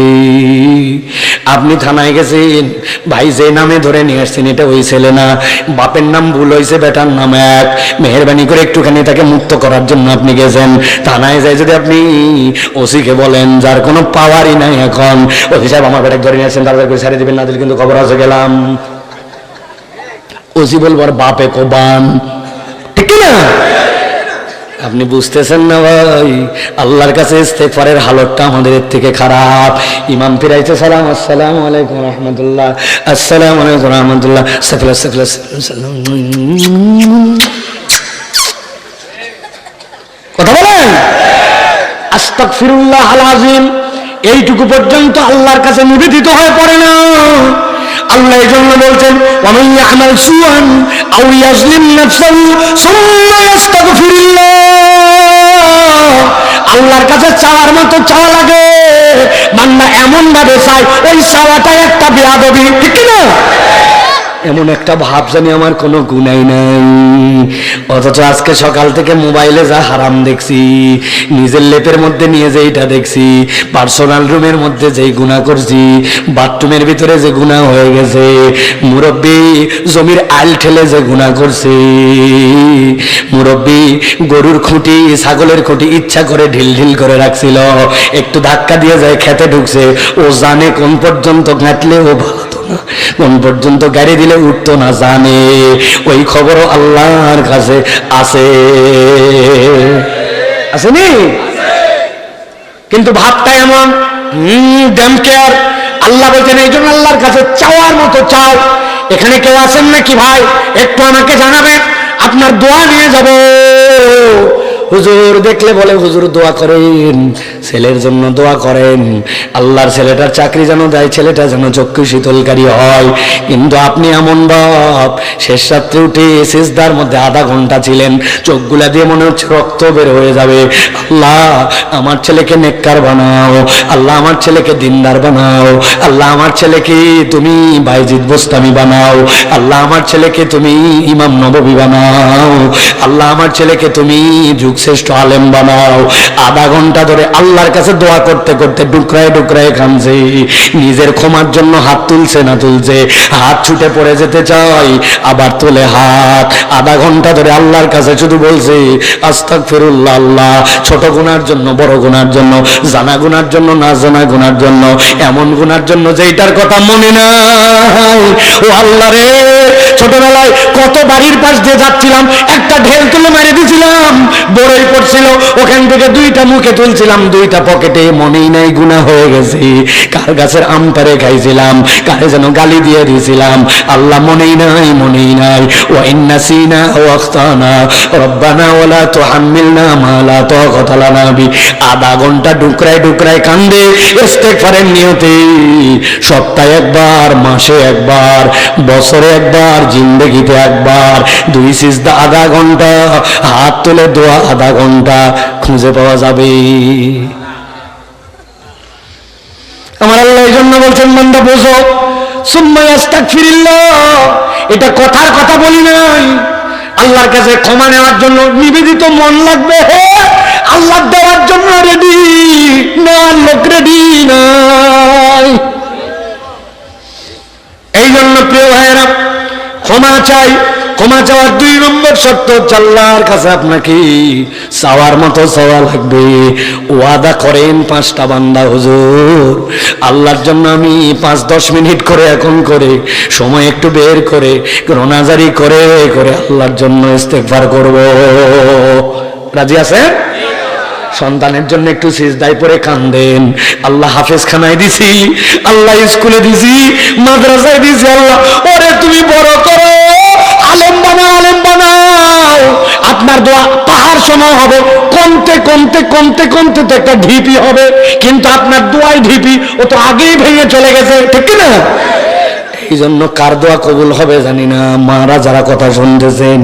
আপনি থানায় গেছেন, ভাই যে নামে ধরে নিয়ে আসছেন এটা ওই ছেলে না, বাপের নাম ভুল হয়েছে, বেটার নাম এক, মেহরবানি করে একটুখানি তাকে মুক্ত করার জন্য আপনি গেছেন, থানায় যাই যদি আপনি ওসিকে বলেন, যার কোনো পাওয়ারই নাই, এখন ওসি সাহেব আমার বেটাকে ধরে নিয়ে আসছেন, তাড়াতাড়ি করে ছাড়িয়ে দিবেন, না দিলে কিন্তু খবর আছে গেলাম। ওসি বলবার বাপে কোবান, ঠিক না? আপনি বুঝতেছেন না ভাই, আল্লাহর কাছে ইস্তেগফারের হালতটা আমাদের এর থেকে খারাপ। ইমাম ফিরাইতে সালাম, আসসালামু আলাইকুম রাহমাতুল্লাহ, আসসালামু আলাইকুম রাহমাতুল্লাহ, কথা বলেন, আস্তাগফিরুল্লাহ আল আযীম, এইটুকু পর্যন্ত আল্লাহর কাছে নিবেদিত হয়ে পড়ে না। আল্লাহ এই জন্য বলছেন, ওয়ামান ইয়া'মাল সুআন আও ইয়াজলিম নাফসাহু সুম্মা ইয়াস্তাগফিরুল্লাহ, আল্লাহর কাছে চাওয়ার মতো চাওয়া লাগে, বান্দা এমন ভাবে চায় ওই চাওয়াটাই একটা বেয়াদবি, ঠিক না? এমন একটা ভাব জানি আমার কোনো গুনাই নাই, অথচ আজকে সকাল থেকে মোবাইলে যা হারাম দেখছি, নিজের লেপের মধ্যে নিয়ে যে এটা দেখছি, পার্সোনাল রুমের মধ্যে যেই গুনাহ করছি, বাথরুমের ভিতরে যে গুনাহ হয়ে গেছে, মুরব্বী জমির আইল ঠেলে যে গুনাহ করছে, মুরব্বী গরুর খুঁটি ছাগলের খুঁটি ইচ্ছা করে ঢিল ঢিল করে রাখছিল, একটু ধাক্কা দিয়ে যায় খেতে ঢুকছে, ও জানে কোন পর্যন্ত ঘাটলে ও ভালো তো না, কোন পর্যন্ত গাড়ি দিলে উঠতো না, জানে, ওই খবরও আল্লাহর কাছে আছে, আসেনি? কিন্তু ভাবটা এমন ড্যাম কেয়ার। আল্লাহ বলছেন এই জন্য আল্লাহর কাছে চাওয়ার মতো চাও। এখানে কেউ আছেন নাকি ভাই? একটু আমাকে জানাবেন, আপনার দোয়া নিয়ে যাব। হুজুর দেখলে বলে হুজুর দোয়া করেন, ছেলের জন্য দোয়া করেন, আল্লাহর ছেলেটার চাকরি যেন দেয়, ছেলেটা যেন চক্ষু শীতলকারী হয়। কিন্তু আপনি এমন বাপ, শেষ রাত্রে উঠে সিজদার মধ্যে আধা ঘন্টা ছিলেন, চোখগুলা দিয়ে মনে হচ্ছে রক্ত বের হয়ে যাবে। আল্লাহ আমার ছেলেকে নেককার বানাও, আল্লাহ আমার ছেলেকে দিনদার বানাও, আল্লাহ আমার ছেলেকে তুমি বাইজিদ বোস্তামি বানাও, আল্লাহ আমার ছেলেকে তুমি ইমাম নববী বানাও, আল্লাহ আমার ছেলেকে তুমি যুগ শ্রেষ্ঠ আলেম বানাও। আধা ঘন্টা ধরে আল্লাহর কাছে দোয়া করতে করতে ডুকরায় ডুকরায় কাঁদছে, নিজের ক্ষমার জন্য হাত তুলছে না তুলছে, হাত ছুটে পড়ে যেতে চাই, আবার তোলে হাত। আধা ঘন্টা ধরে আল্লাহর কাছে শুধু বলছে আস্তাগফিরুল্লাহ, আল্লাহ ছোট গুনার জন্য, বড় গুনার জন্য, জানা গুনার জন্য, না জানা গুনার জন্য, এমন গুনার জন্য যেটার কথা মনে নাই। ও আল্লাহ রে, ছোটবেলায় কত বাড়ির পাশ দিয়ে যাচ্ছিলাম, একটা ঢেল তুলে মেরে দিয়েছিলাম, বড়ই পড়ছিল, ওখান থেকে দুইটা মুখে তুলছিলাম, দুইটা পকেটে, মনেই নাই গুনাহ হয়ে গেছে। কার গাছের আম পাড়ে খাইছিলাম, কারে যেন গালি দিয়ে দিয়েছিলাম, আল্লাহ মনেই নাই, মনেই নাই। ওয়া ইন্নাসিনা ওয়া আখতানা রব্বানা ওয়ালা তুহাম্মিলনা মা লা তাকাতা লানা বি। আধা ঘন্টা ডুকরায় ডুকরায় কান্দে ইস্তেগফারের নিয়তে। সপ্তাহে একবার, মাসে একবার, বছরে একবার, জিন্দেগিতে একবার, দুই সিজদা আধা ঘন্টা, হাত তুলে দোয়া আধা ঘন্টা, খুঁজে পাওয়া যাবে? আমার আল্লাহ এই জন্য বলছেন বান্দা বোঝো, সুম্মা আস্তাগফিরুল্লাহ, এটা কথার কথা বলি নাই। আল্লাহর কাছে ক্ষমা নেওয়ার জন্য নিবেদিত মন লাগবে, আল্লাহ দেওয়ার জন্য রেডি, নেওয়ার লোক রেডি না। ভাইয়েরা, ক্ষমা চাই। ক্ষমা চাওয়ার 2 নম্বর শর্ত হচ্ছে আল্লাহর কাছে আপনাকে চাওয়ার মতো চাওয়া লাগবে। ওয়াদা করেন 5টা বান্দা, হুজুর আল্লাহর জন্য আমি 5-10 মিনিট করে এখন করে সময় একটু বের করে রোনাজারি করে করে আল্লাহর জন্য ইস্তেগফার করব। রাজি আছেন? সন্তানের জন্য একটু সিজদায় পড়ে কান্দেন, আল্লাহ হাফেজ খানায় দিছি, আল্লাহ স্কুলে দিছি, মাদ্রাসায় দিছি, আল্লাহ ওরে তুমি বড় করো, আলেম বানাও, আলেম বানাও। আপনার দোয়া পাহাড় সমান হবে, কমতে কমতে কমতে কমতে তো একটা ঢিপি হবে, কিন্তু আপনার দোয়াই ঢিপি, ও তো আগেই ভেঙে চলে গেছে, ঠিক না? এই জন্য কার দোয়া কবুল হবে জানি না। মারা যারা কথা শুনতেছেন,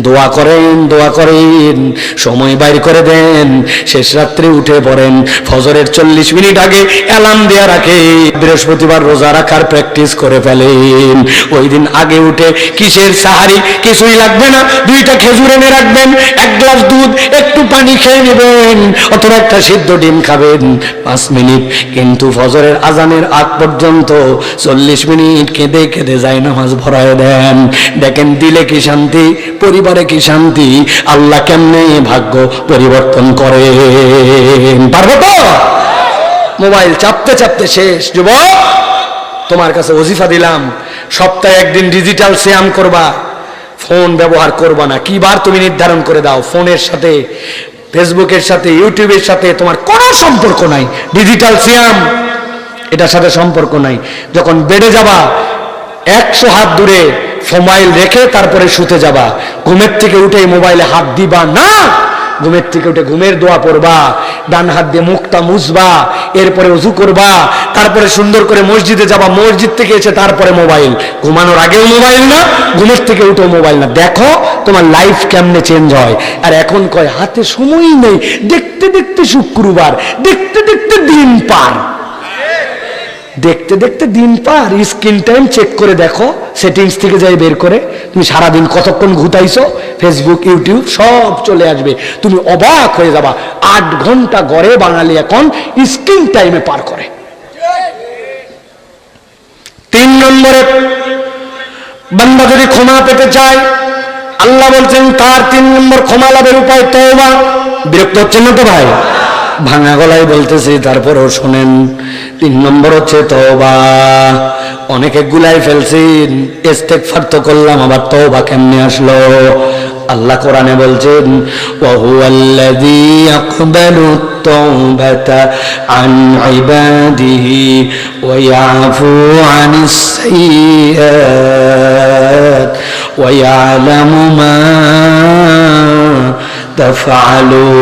দোয়া করেন, দোয়া করেন, সময় বাইর করে দেন, শেষ রাত্রে উঠে পড়েন, ফজরের 40 মিনিট আগে অ্যালার্ম দেয়া রাখে, বৃহস্পতিবার রোজা রাখার প্র্যাকটিস করে ফেলেন। ওই দিন আগে উঠে কিসের সাহারি, কিছুই লাগবে না, 2টা খেজুর এনে রাখবেন, 1 গ্লাস দুধ, একটু পানি খেয়ে নেবেন, অথবা একটা সিদ্ধ ডিম খাবেন 5 মিনিট, কিন্তু ফজরের আজানের আগ পর্যন্ত 40 মিনিট কেঁদে কেঁদে যায় নামাজ ভরায় দেন। দেখেন দিলে কি শান্তি, পরিবারে কি শান্তি, আল্লাহ কেমনে ভাগ্য পরিবর্তন করে। পারবো তো? মোবাইল চাপতে চাপতে শেষ। যুবক, তোমার কাছে ওজিফা দিলাম, সপ্তাহে 1 দিন ডিজিটাল সিয়াম করবা, ফোন ব্যবহার করবা না। কি বার তুমি নির্ধারণ করে দাও। ফোনের সাথে, ফেসবুকের সাথে, ইউটিউবের সাথে তোমার কোনো সম্পর্ক নাই। ডিজিটাল সিয়াম এটার সাথে সম্পর্ক নাই। যখন বেডে যাবা 100 হাত দূরে মোবাইল রেখে তারপরে শুতে যাবা। ঘুমের থেকে উঠে মোবাইলে হাত দিবা না। ঘুমের থেকে উঠে ঘুমের দোয়া পড়বা, ডান হাত দিয়ে মুখটা মুছবা, এরপরে ওযু করবা, তারপরে সুন্দর করে মসজিদে যাবা, মসজিদ থেকে এসে তারপরে মোবাইল। ঘুমানোর আগেও মোবাইল না, ঘুমের থেকে উঠেও মোবাইল না। দেখো তোমার লাইফ কেমনে চেঞ্জ হয়। আর এখন কয় হাতে সময়ই নেই, দেখতে দেখতে শুক্রবার, দেখতে দেখতে দিন পার, দেখতে দেখতে দিন পার। স্ক্রিন টাইম চেক করে দেখো, সেটিংস থেকে যাই বের করে, তুমি সারাদিন কতক্ষণ ঘুতাইছো, ফেসবুক, ইউটিউব সব চলে আসবে। তুমি অবাক হয়ে যাবা, 8 ঘন্টা গড়ে বাঙালি এখন স্ক্রিন টাইমে পার করে। 3 নম্বরে বান্দা যদি ক্ষমা পেতে চায়, আল্লাহ বলছেন তার 3 নম্বর ক্ষমা লাভের উপায় তওবা। বিরক্ত হচ্ছেন না তো ভাই? ভাঙা গলায় বলতেছি, তারপরও শোনেন। 3 নম্বর হচ্ছে তওবা। অনেকে গুলাই ফেলছেন, ইস্তেগফার তো করলাম, আবার তওবা কেমনে আসলো? আল্লাহ কোরআনে বলছেন, ওয়া হুয়াল্লাযী ইয়াকবালুত তাওবাতা আন ইবাদিহি ওয়া ইয়াফু আনিস সাইয়্যাত ওয়া ইয়ালামু মা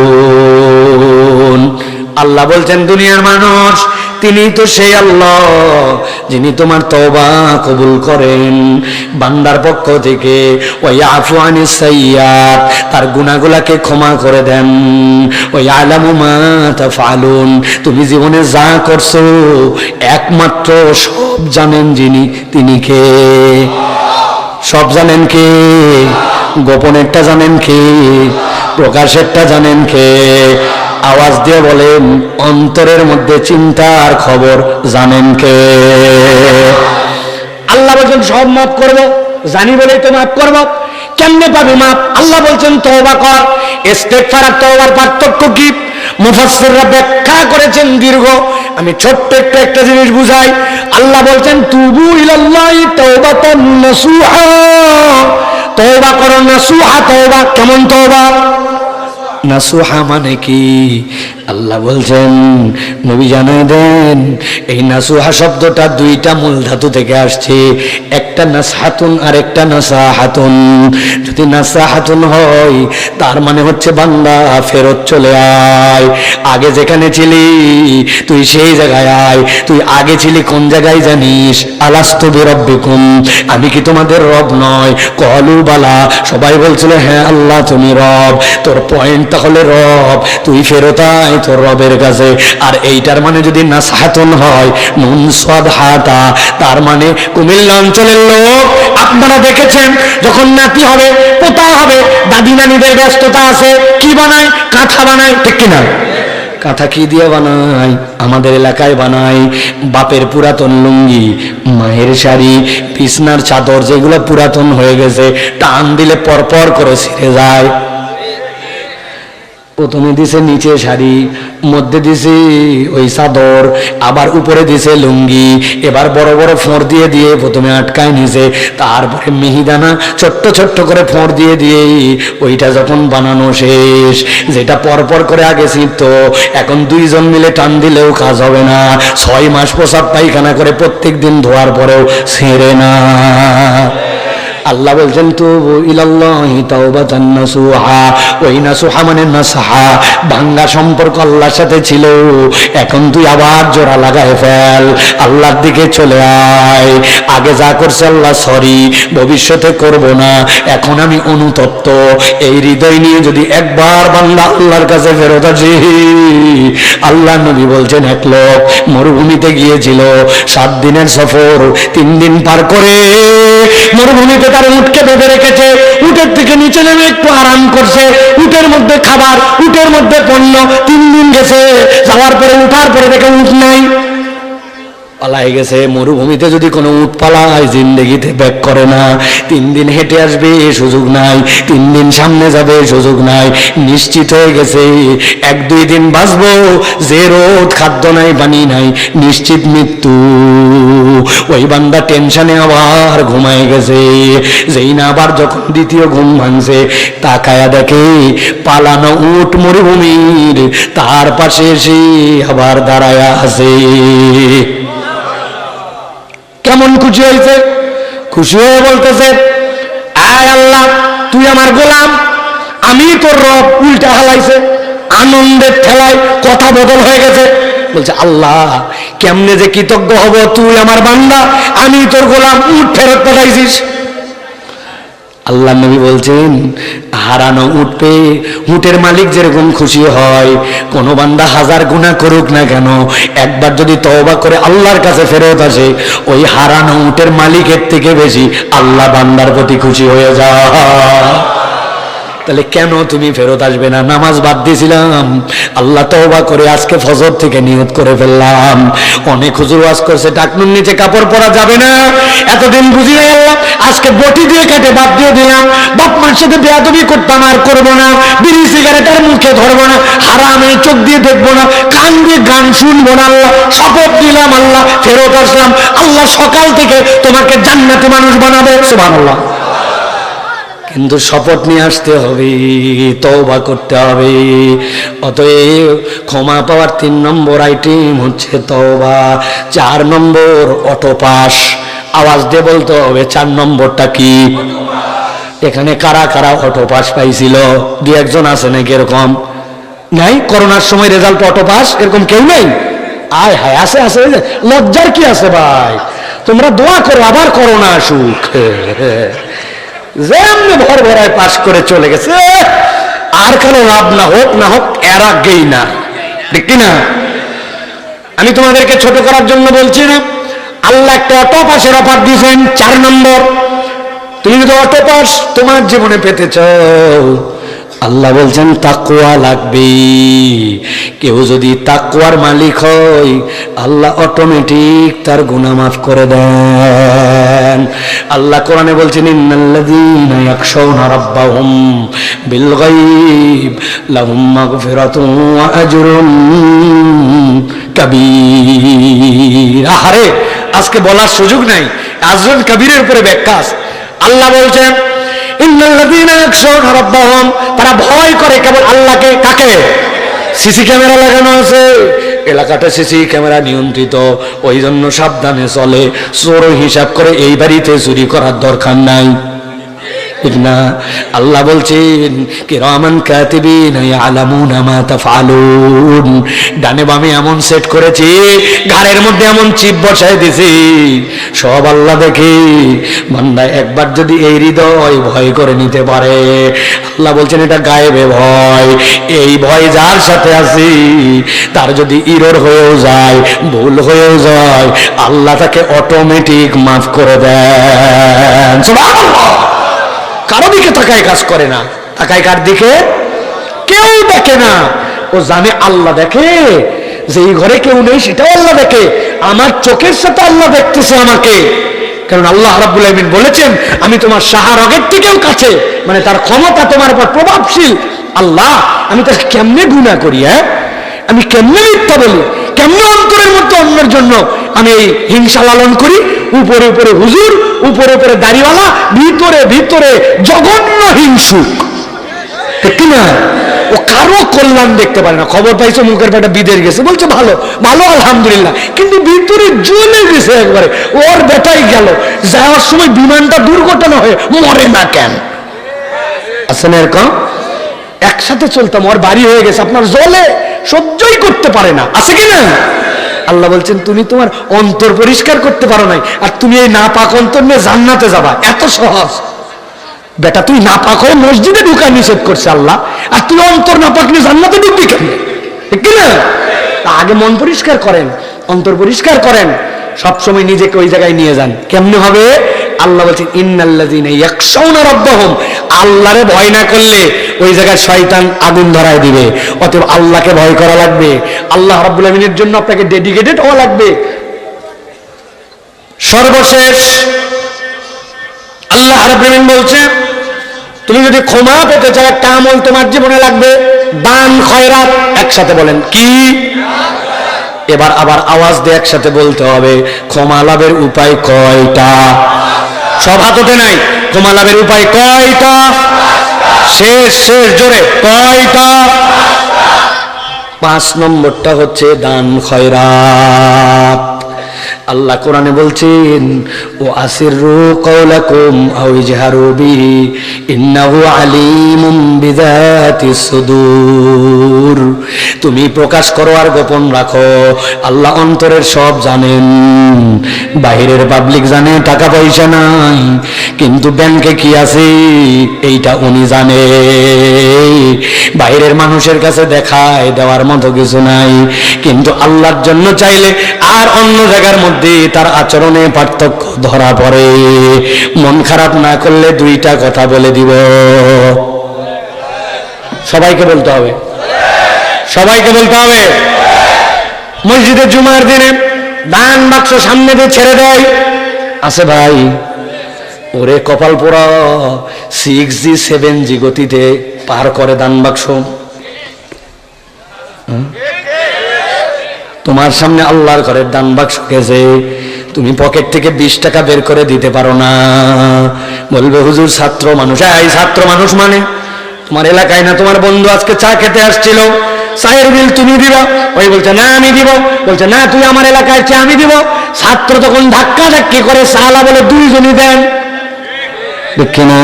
তাফআলুন। আল্লাহ বলছেন, দুনিয়ার মানুষ, তিনি তো সেই আল্লাহ যিনি তোমার তওবা কবুল করেন বান্দার পক্ষ থেকে। ওয়া ইয়াফু আনিস সাইয়্যাত, তার গুনাহগুলোকে ক্ষমা করে দেন। ওয়া ইয়ালামু মা তাফআলুন, তুমি জীবনে যা করছো একমাত্র সব জানেন যিনি, তিনি কে? সব জানেন কে? গোপনেরটা জানেন কে? প্রকাশেরটা জানেন কে? আওয়াজ দিয়ে বলেন, অন্তরের মধ্যে চিন্তার খবর জানেন কে? আল্লাহ বলছেন সব মাফ করব, জানি বলেই তো মাফ করব। কেমনে পাবি মাফ? আল্লাহ বলছেন তওবা কর। ইস্তেগফার আর তওবার পার্থক্য কি? মুফাসসিররা ব্যাখ্যা করেছেন দীর্ঘ, আমি ছোট্ট একটা জিনিস বুঝাই। আল্লাহ বলছেন তুবু ইলাল্লাহি তাওবাতান নাসুহা, তওবা করো নাসুহা। তওবা কেমন তওবা? নাসুহা মানে কি? আল্লাহ বলছেন, নবী জানায় দেন, এই নাসুহা শব্দটা 2টা মূল ধাতু থেকে আসছে, একটা নাসহাতুন আর একটা নাসাহাতুন। যদি নাসাহাতুন হয় তার মানে হচ্ছে বান্দা ফেরত চলে আয়, আগে যেখানে ছিলি তুই সেই জায়গায় আয়। তুই আগে ছিলি কোন জায়গায় জানিস? আলাস্তু বিরাব্বিকুম, আমি কি তোমাদের রব নয়? কলু বালা, সবাই বলছিল হ্যাঁ আল্লাহ তুমি রব। তোর পয়েন্ট তাহলে রব, তুই ফেরত আয় তোর রবের কাছে। আর এইটার মানে যদি নাসহাতুন হয়, নুন সাদ হাতা, তার মানে কুমিল্লা অঞ্চলের লোক আপনারা দেখেছেন, যখন নাতি হবে, পোতা হবে, দাদি নানিদের ব্যস্ততা আছে, কি বানায়? কাঁথা বানায়, ঠিক কিনা? কাঁথা কি দিয়ে বানায়? আমাদের এলাকায় বানায় বাপের পুরাতন লুঙ্গি, মায়ের শাড়ি, বিছনার চাদর যেগুলো পুরাতন হয়ে গেছে, টান দিলে পরপর করে ছিঁড়ে যায়। প্রথমে দিছে নিচে শাড়ি, মধ্যে দিছে ওই চাদর, আবার উপরে দিছে লুঙ্গি, এবার বড় বড় ফোঁড় দিয়ে দিয়ে প্রথমে আটকায় নিছে, তারপরে মিহিদানা ছোট্ট ছোট্ট করে ফোঁড় দিয়ে দিয়ে ওইটা যখন বানানো শেষ, যেটা পরপর করে আগে ছিঁড়তো এখন দুইজন মিলে টান দিলেও কাজ হবে না, 6 মাস প্রসাব পায়খানা করে প্রত্যেক দিন ধোয়ার পরেও ছেড়ে না। আল্লাহ বলছেন তুবু ইলাল্লাহি তাওবাতান নাসুহা, ওই নাসুহা মানে নাসহা, ভাঙ্গা সম্পর্ক আল্লাহর সাথে ছিল, এখন তুই আবার জোড়া লাগায় ফেল, আল্লাহর দিকে চলে আয়, আগে যা করছে আল্লাহ সরি, ভবিষ্যতে করব না, এখন আমি অনুতপ্ত, এই হৃদয় নিয়ে যদি একবার বান্দা আল্লাহর কাছে ফেরত আসে। আল্লাহ নবী বলছেন এক লোক মরুভূমিতে গিয়েছিল, 7 দিনের সফর, 3 দিন পার করে মরুভূমিতে তার উটকে বেঁধে রেখেছে, উটের থেকে নিচে নেমে একটু আরাম করছে, উটের মধ্যে খাবার, উটের মধ্যে পণ্য, 3 দিন গেছে, যাওয়ার পরে উঠার পরে দেখে উট নাই, পালাই গেছে। মরুভূমিতে যদি কোনো উট পালায় জিন্দেগিতে ব্যাক করে না, 3 দিন হেঁটে আসবে সুযোগ নাই, 3 দিন সামনে যাবে সুযোগ নাই, নিশ্চিত হয়ে গেছে 1-2 দিন বাঁচবো, যে রোদ, খাদ্য নাই, পানি নাই, নিশ্চিত মৃত্যু। ওই বান্দা টেনশনে আবার ঘুমায় গেছে, যেই না আবার যখন দ্বিতীয় ঘুম ভাঙছে, তাকায়া দেখে পালানো উট মরুভূমির তার পাশে এসে আবার দাঁড়ায়া আছে। কেমন খুশি হয়েছে? খুশি হয়ে বলতেছে, আয় আল্লাহ তুই আমার গোলাম, আমি তোর রব। উল্টা হালাইছে, আনন্দের ঠেলায় কথা বদল হয়ে গেছে। বলছে আল্লাহ কেমনে যে কৃতজ্ঞ হব, তুই আমার বান্দা, আমি তোর গোলাম, উট ফেরত পাঠাইছিস। আল্লাহ নবী বলছেন হারানো উট পেয়ে উটের মালিক যেরকম খুশি হয়, কোন বান্দা 1000 গুনাহ করুক না কেন, একবার যদি তওবা করে আল্লাহর কাছে ফেরত আসে, ওই হারানো উটের মালিকের থেকে বেশি আল্লাহ বান্দার প্রতি খুশি হয়ে যায়। তাহলে কেন তুমি ফেরত আসবে না? নামাজ বাদ দিয়েছিলাম, আল্লাহ তওবা করে আজকে ফজর থেকে নিয়ত করে ফেললাম। অনেক হুজুর ওয়াজ করছে টাকনুর নিচে কাপড় পরা যাবে না, এতদিন বুঝি নাই আল্লাহ, আজকে বটি দিয়ে কেটে বাদ দিয়ে দিলাম। বাপ মার সাথে বেয়াদবি করতাম, আর করবো না। বিড়ি সিগারেটের মুখে ধরবো না, হারামে চোখ দিয়ে দেখবো না, কান দিয়ে গান শুনবো না। আল্লাহ শপথ দিলাম, আল্লাহ ফেরত আসলাম। আল্লাহ সকাল থেকে তোমাকে জান্নাতি মানুষ বানাবে, সুবহানাল্লাহ। কিন্তু শপথ নিয়ে আসতে হবে, তওবা করতে হবে। অতএব ক্ষমা পাওয়ার 3 নম্বর আইটেম হচ্ছে তওবা। 4 নম্বর অটো পাস। আওয়াজ দিয়ে বলতে হবে 4 নম্বরটা কি? এখানে কারা কারা অটো পাস পাইছিল? 2-1 আছে নাকি এরকম? নাই? করোনার সময় রেজাল্ট অটো পাস এরকম কেউ নাই? আয় হায়, আছে আছে, লজ্জার কি আছে ভাই? তোমরা দোয়া করো আবার করোনা আসুক। যেমনি ভর ভরায় পাস করে চলে গেছে, আর কারো লাভ না হোক না হোক, এরা গেই না, ঠিক না? আমি তোমাদেরকে ছোট করার জন্য বলছি না, আল্লাহ একটা অটো পাসের অফার দিয়েছেন। 4 নম্বর, তুমি যদি অটো পাস তোমার জীবনে পেতে চাও, আল্লাহ বলছেন তাকওয়া লাগবে। কেউ যদি তাকওয়ার মালিক হয়, আল্লাহ অটোমেটিক তার গুনাহ মাফ করে দেন। আল্লাহ কোরআনে বলছেন ইন্নাল্লাযীনা ইয়াখশাউনা রাব্বাহুম বিল গায়ব লাহুম মাগফিরাতুন ওয়া আজরুন কাবীর। আরে আজকে বলার সুযোগ নাই, আজরুন কাবীরের উপরে ব্যাখ্যা আছে। আল্লাহ বলছেন ইন্নাল্লাযীনা ইয়াখশাউনা রাব্বাহুম, তারা ভয় করে কেবল আল্লাহকে। কাকে? সিসি ক্যামেরা লাগানো আছে, এলাকাটা সিসি ক্যামেরা নিয়ন্ত্রিত, ওই জন্য সাবধানে চলে। চোর হিসাব করে এই বাড়িতে চুরি করার দরকার নাই, ঠিক না? আল্লাহ বলছেন কিরামান কাতিবিন ইয়ালামুনা মা তাফআলুন, ডানে বামে এমন সেট করেছি, ঘাড়ের মধ্যে এমন চিপ বসায় দিছি, সব আল্লাহ দেখে। বান্দা একবার যদি এই হৃদয় ভয় করে নিতে পারে, আল্লাহ বলছেন এটা গায়েবে ভয়। এই ভয় যার সাথে আছে, তার যদি ইরর হয়েও যায়, ভুল হয়েও যায়, আল্লাহ তাকে অটোমেটিক মাফ করে দেন। সুবহানাল্লাহ। কারো দিকে তাকায় কাজ করে না, তাকায় কার দিকে? কেউ দেখে না। ও জানে আল্লাহ দেখে, যে এই ঘরে কেউ নেই সেটাও আল্লাহ দেখে, আমার চোখের সাথে আল্লাহ দেখতেছে আমাকে। কারণ আল্লাহ রাব্বুল আলামিন বলেছেন আমি তোমার শাহরগের থেকেও কাছে, মানে তার ক্ষমতা তোমার উপর প্রভাবশীল। আল্লাহ আমি তার কেমনে গুনাহ করি, আমি কেমনে মিথ্যা বলি, কেমনে অন্তরের মধ্যে অন্যের জন্য আমি এই হিংসা লালন করি। উপরে উপরে হুজুর, উপরে উপরে দাড়িওয়ালা, ভিতরে ভিতরে জঘন্য হিংসুক, ঠিক না? ও কারো কল্যাণ দেখতে পারে না। খবর পাইছো মুখের পেটে বিদের গেছে, বলছে ভালো ভালো আলহামদুলিল্লাহ, কিন্তু ভিতরে জ্বলে গেছে একবারে। ওর বেটাই গেল, যাওয়ার সময় বিমানটা দুর্ঘটনা হয়ে মরে না কেন? আছে না এরকম? একসাথে চলতাম, ওর বাড়ি হয়ে গেছে, আপনার জ্বলে সহ্যই করতে পারে না, আছে কি না? আল্লাহ বলছেন তুমি তোমার অন্তর পরিষ্কার করতে পারো নাই, আর তুমি এই নাপাক অন্তর নিয়ে জান্নাতে যাবা, এত সহজ? বেটা তুই নাপাক হয়ে মসজিদে ঢুকা নিষেধ করছে আল্লাহ, আর তুই অন্তর নাপাক নিয়ে জান্নাতে ঢুকবি কেন? ঠিক না? আগে মন পরিষ্কার করেন, অন্তর পরিষ্কার করেন, সবসময় নিজেকে ওই জায়গায় নিয়ে যান। কেমনে হবে? আল্লাহ বলছেন ইন্নাল্লাযীনা ইয়াখশাউনা রাব্বাহুম, আল্লাহরে ভয় না করলে ওই জায়গায় শয়তান আগুন ধরায় দিবে। অতএব আল্লাহকে ভয় করা লাগবে, আল্লাহ রাব্বুল আমিনের জন্য আপনাকে ডেডিকেটেড হওয়া লাগবে। সর্বশেষ আল্লাহ রাব্বুল আমিন বলছে তুমি যদি ক্ষমা পেতে চাও একটা আমল তোমার জীবনে লাগবে, দান খয়রাত। একসাথে বলেন কি? এবার আবার আওয়াজ দিয়ে একসাথে বলতে হবে ক্ষমা লাভের উপায় কয়টা? সব হাততে নাই। ক্ষমা লাভের উপায় কয়টা? শেষ শেষ জোরে কয়টা? 5 নম্বরটা হচ্ছে দান খয়রাত। আল্লাহ কোরআনে বলছেন ও আসিরু কাওলাকুম আও ইজহারু বিহি ইন্নাহু আলিমুম বিযাতিস সুদূর। তুমি প্রকাশ করো আর গোপন রাখো, আল্লাহ অন্তরের সব জানেন। বাইরের পাবলিক জানে টাকা পয়সা নাই, কিন্তু ব্যাংকে কি আছে এইটা উনি জানে। বাইরের মানুষের কাছে দেখায় দেওয়ার মতো কিছু নাই, কিন্তু আল্লাহর জন্য চাইলে আর অন্য জায়গার মধ্যে তার আচরণে পার্থক্য ধরা পড়ে। মন খারাপ না করলে 2টা কথা বলে দিব, সবাইকে বলতে হবে, সবাইকে বলতে হবে। মসজিদে জুমার দিনে দান বাক্স সামনে দিয়ে ছেড়ে দেয়, আছে ভাই? ওরে কপাল পোড়া, 6G 7G গতিতে পার করে দান বাক্স। তোমার সামনে আল্লাহর ঘরের দান বাক্স গেছে, তুমি পকেট থেকে 20 টাকা বের করে দিতে পারো না। বলবে হুজুর ছাত্র মানুষ। এই ছাত্র মানুষ মানে তোমার এলাকায় না তোমার বন্ধু আজকে চা খেতে আসছিল, চায়ের বিল তুমি দিবা, ওই বলছে না আমি দিব, বলছে না তুই আমার এলাকায় চা আমি দিব। ছাত্র তখন ধাক্কা ধাক্কি করে সালা বলে 2 জনই দেন, দেখি না?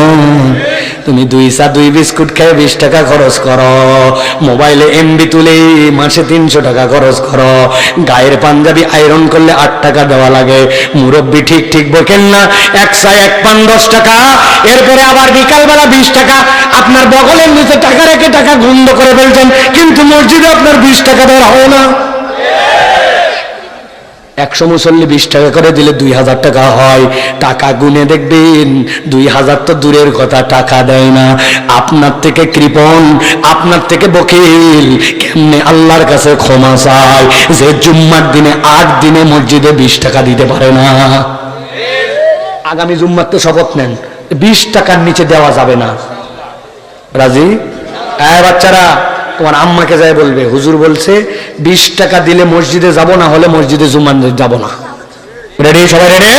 তুমি 2 চা 2 বিস্কুট খেয়ে 20 টাকা খরচ করো, মোবাইলে MB তুলে মাসে 300 টাকা খরচ করো, গায়ের পাঞ্জাবি আয়রন করলে 8 টাকা দেওয়া লাগে, মুরব্বি ঠিক ঠিক বকেন না, 1 চা 1 পান 10 টাকা, এরপরে আবার বিকালবেলা 20 টাকা। আপনার বগলের নিচে টাকা রেখে টাকা গুন্ড করে ফেলছেন, কিন্তু মসজিদে আপনার 20 টাকা দেওয়া হয় না। 100 মুসল্লি 20 টাকা করে দিলে 2000 টাকা হয়। টাকা গুনে দেখবেন 2000 তো দূরের কথা, টাকা দেয় না। আপনার থেকে কৃপণ, আপনার থেকে বকিল কেমনে আল্লাহর কাছে ক্ষমা চায় যে জুম্মার দিনে 8 দিনে মসজিদে 20 টাকা দিতে পারে না? আগামী জুম্মাতে শপথ নেন 20 টাকার নিচে দেওয়া যাবে না। রাজি? বাচ্চারা তোমার আম্মাকে যায় বলবে হুজুর বলছে 20 টাকা দিলে মসজিদে যাব, না হলে মসজিদে জুম্মা যাব না। রেডি? সবাই রেডি?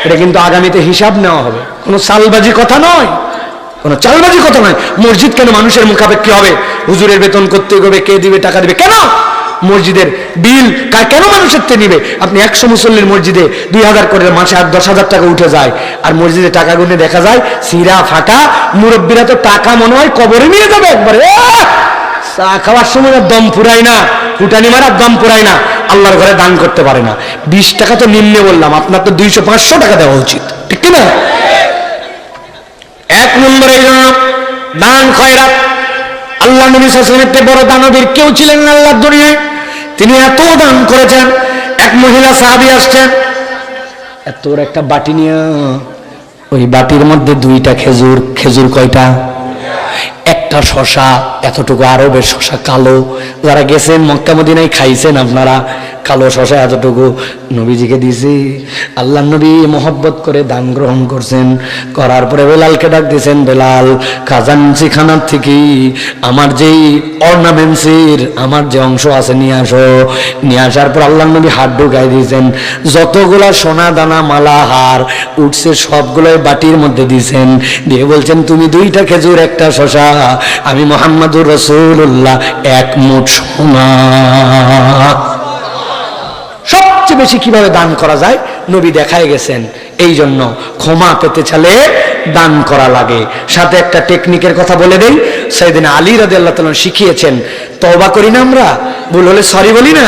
এটা কিন্তু আগামীতে হিসাব নেওয়া হবে, কোনো চালবাজি কথা নয়, কোনো চালবাজি কথা নয়। মসজিদ কেন মানুষের মুখাপেক্ষী হবে? হুজুরের বেতন করতে হবে, কে দিবে টাকা দিবে কেন? মসজিদের বিল কেন মানুষের থেকে নিবে? আপনি 100 মুসল্লির মসজিদে 2000 করে মাসে 10,000 টাকা উঠে যায়, আর মসজিদে টাকা গুনে দেখা যায় সিরা ফাটা। মুরব্বীরা তো টাকা মনে হয় কবরে নিয়ে যাবে একবারে। চা খাওয়ার সময় দম ফুরায় না, ফুটানি মারা দম ফুরায় না, আল্লাহর ঘরে দান করতে পারে না। 20 টাকা তো নিম্নে বললাম, আপনার তো 200-500 টাকা দেওয়া উচিত, ঠিক না? 1 নম্বর এই জন্য দান খয়রাত। আল্লাহ নবী সাল্লাল্লাহু আলাইহি ওয়াসাল্লামের বড় দানবীর কেউ ছিলেন না আল্লাহর দুনিয়ায়, তিনি এত দান করেছেন। এক মহিলা সাহাবী আসছেন, এত বড় একটা বাটি নিয়ে, ওই বাটির মধ্যে 2টা খেজুর। খেজুর কয়টা? একটা শশা এতটুকু, আরবের শশা কালো, যারা গেছেন মক্কা মদিনায় খাইছেন আপনারা, কালো শশা এতটুকু নবীজিকে দিয়েছি। আল্লাহ নবী মোহব্বত করে দান গ্রহণ করছেন, করার পরে বেলালকে ডাক দিয়েছেন, বেলাল খাজানচি খানার থেকে আমার যেই অর্নামেন্টসের আমার যে অংশ আছে নিয়ে আসো। নিয়ে আসার পর আল্লাহ নবী হাত ঢুকাই দিয়েছেন, যতগুলা সোনা দানা মালা হার উঠছে সবগুলোই বাটির মধ্যে দিয়েছেন, দিয়ে বলছেন তুমি 2টা খেজুর 1টা শশা, আমি মুহাম্মাদুর রাসূলুল্লাহ 1 মুঠ সোনা। সবচেয়ে বেশি কিভাবে দান করা যায় নবী দেখায় গেছেন। এই জন্য ক্ষমা পেতে চাইলে দান করা লাগে। সাথে একটা টেকনিকের কথা বলে দেই, সাইয়েদনা আলী রাদিয়াল্লাহু তাআলা শিখিয়েছেন, তওবা করি না আমরা, ভুল হলে সরি বলি না,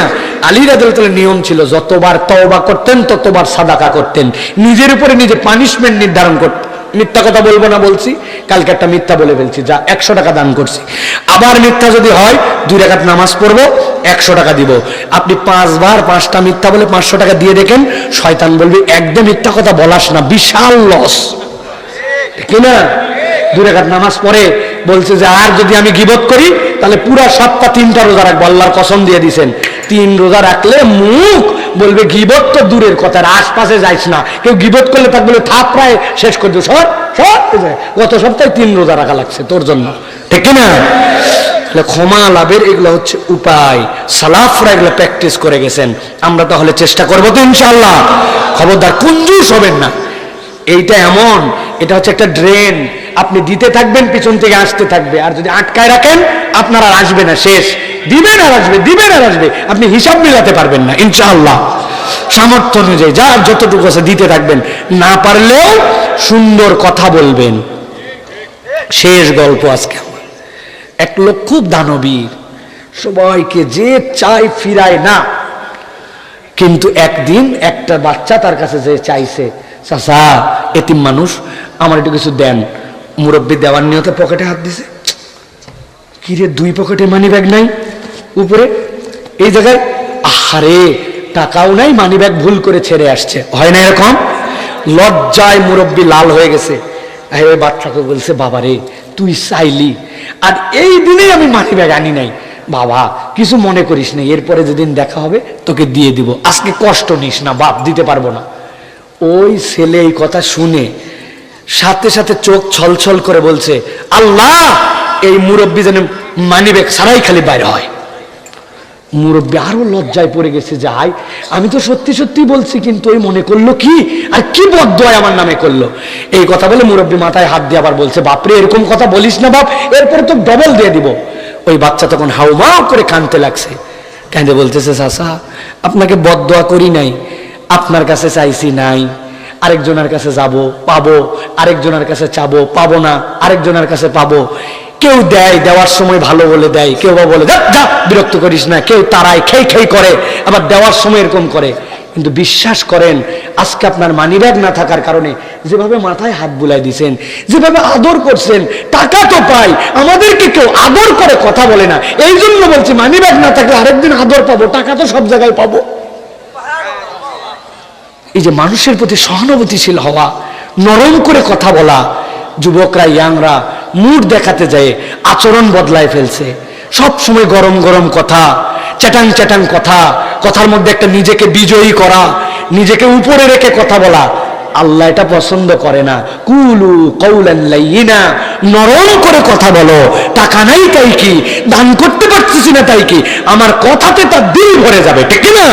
আলী রাদিয়াল্লাহু তাআলার নিয়ম ছিল যতবার তওবা করতেন ততবার সাদাকা করতেন, নিজের উপরে নিজে পানিশমেন্ট নির্ধারণ করতেন। মিথ্যা কথা বলবো না বলছি, কালকে একটা মিথ্যা বলে ফেলছি, যা 100 টাকা দান করছি, আবার মিথ্যা যদি হয় 2 রাকাত নামাজ পড়বো 100 টাকা দিব। আপনি 5 বার 5টা মিথ্যা বলে 500 টাকা দিয়ে দেখেন, শয়তান বলবে একদম মিথ্যা কথা বলাস না, বিশাল লস কিনা। 2 রাকাত নামাজ পড়ে বলছে যে আর যদি আমি গীবত করি তাহলে পুরা সপ্তাহ 3টা রোজা রাখবো, আল্লাহর কসম দিয়ে দিছেন। 3 রোজা রাখলে মুখ বলবে গীবত তো দূরের কথা, আশপাশে যাইস না, কেউ গীবত করলে তাকে বলে থাপ প্রায় শেষ করে দিও, সব গত সপ্তাহে 3 রোজা রাখা লাগছে তোর জন্য, ঠিক কিনা। ক্ষমা লাভের এগুলো হচ্ছে উপায়, সালাফরা এগুলো প্র্যাকটিস করে গেছেন। আমরা তাহলে চেষ্টা করবো তো ইনশাআল্লাহ। খবরদার কুঞ্জুস হবেন না, এইটা এমন, এটা হচ্ছে একটা ড্রেন, আপনি দিতে থাকবেন পিছন থেকে আসতে থাকবে, আর যদি আটকায় রাখেন আপনার আর আসবে না, শেষ, দিবেন আর আসবে, দিবেন আর আসবে, আপনি হিসাব মিলাতে পারবেন না ইনশাআল্লাহ। সামর্থ্য অনুযায়ী যার যতটুকু আছে দিতে থাকবেন, না পারলেও সুন্দর কথা বলবেন। শেষ গল্প আজকে, এক লোক খুব দানবীর, সবাইকে যে চাই ফিরায় না, কিন্তু একদিন একটা বাচ্চা তার কাছে যে চাইছে, চাচা এতিম মানুষ আমার একটু কিছু দেন, মুরব্বী দেওয়ার নিয়তে পকেটে হাত দিছে, কিরে 2 পকেটে মানি ব্যাগ নাই উপরে এই জায়গায়, আহারে টাকাও নাই, মানি ব্যাগ ভুল করে ছেড়ে আসছে, হয় না এরকম? লজ্জায় মুরব্বী লাল হয়ে গেছে। ওই বাচ্চাকে বলছে, বাবা রে তুই চাইলি আর এই দিনেই আমি মানি ব্যাগ আনি নাই, বাবা কিছু মনে করিস না, এরপরে যেদিন দেখা হবে তোকে দিয়ে দিব, আজকে কষ্ট নিস না বাপ, দিতে পারবো না। ওই ছেলে এই কথা শুনে সাথে সাথে চোখ ছলছল করে বলছে, আল্লাহ এই মুরব্বী যেন মানি ব্যাগ ছাড়াই খালি বাইরে হয়। মুরব্বী আরো লজ্জায় পড়ে গেছে, যাই আমি তো সত্যি সত্যি বলছি, কিন্তু ওই মনে করলো কি আর কি বদদোয়া আমার নামে করলো। এই কথা বলে মুরব্বী মাথায় হাত দিয়ে আবার বলছে, বাপরে এরকম কথা বলিস না বাপ, এরপরে তো ডবল দিয়ে দিব। ওই বাচ্চা তখন হাউমাউ করে কাঁদতে লাগছে, কাঁদে বলতেছে, চাচা আপনাকে বদদোয়া করি নাই, আপনার কাছে চাইছি নাই, আরেকজনের কাছে যাব পাবো, আরেকজনের কাছে চাবো পাবো না, আরেকজনের কাছে পাবো। কেউ দেয়, দেওয়ার সময় ভালো বলে দেয়, কেউ বা বলে যা বিরক্ত করিস না, কেউ তারাই খেই খেই করে, আবার দেওয়ার সময় এরকম করে। কিন্তু বিশ্বাস করেন আজকে আপনার মানিব্যাগ না থাকার কারণে যেভাবে মাথায় হাত বুলাই দিয়েছেন, যেভাবে আদর করছেন, টাকা তো পাই, আমাদেরকে কেউ আদর করে কথা বলে না। এই জন্য বলছি মানিব্যাগ না থাকলে আরেকদিন আদর পাবো, টাকা তো সব জায়গায় পাবো। এই যে মানুষের প্রতি সহানুভূতিশীল হওয়া, নরম করে কথা বলা, যুবকরা ইয়াংরা মুড দেখাতে যায় আচরণ বদলায় ফেলছে। সব সময় গরম গরম কথা, চ্যাটাং চ্যাটাং কথা, কথার মধ্যে একটা নিজেকে বিজয়ী করা, নিজেকে উপরে রেখে কথা বলা, আল্লাহ এটা পছন্দ করে না। কুলু কওলান লাইয়িনা, নরম করে কথা বলো। টাকা নাই তাই কি, দান করতে পারছিস না তাই কি, আমার কথাতে তার দিল ভরে যাবে, ঠিক না?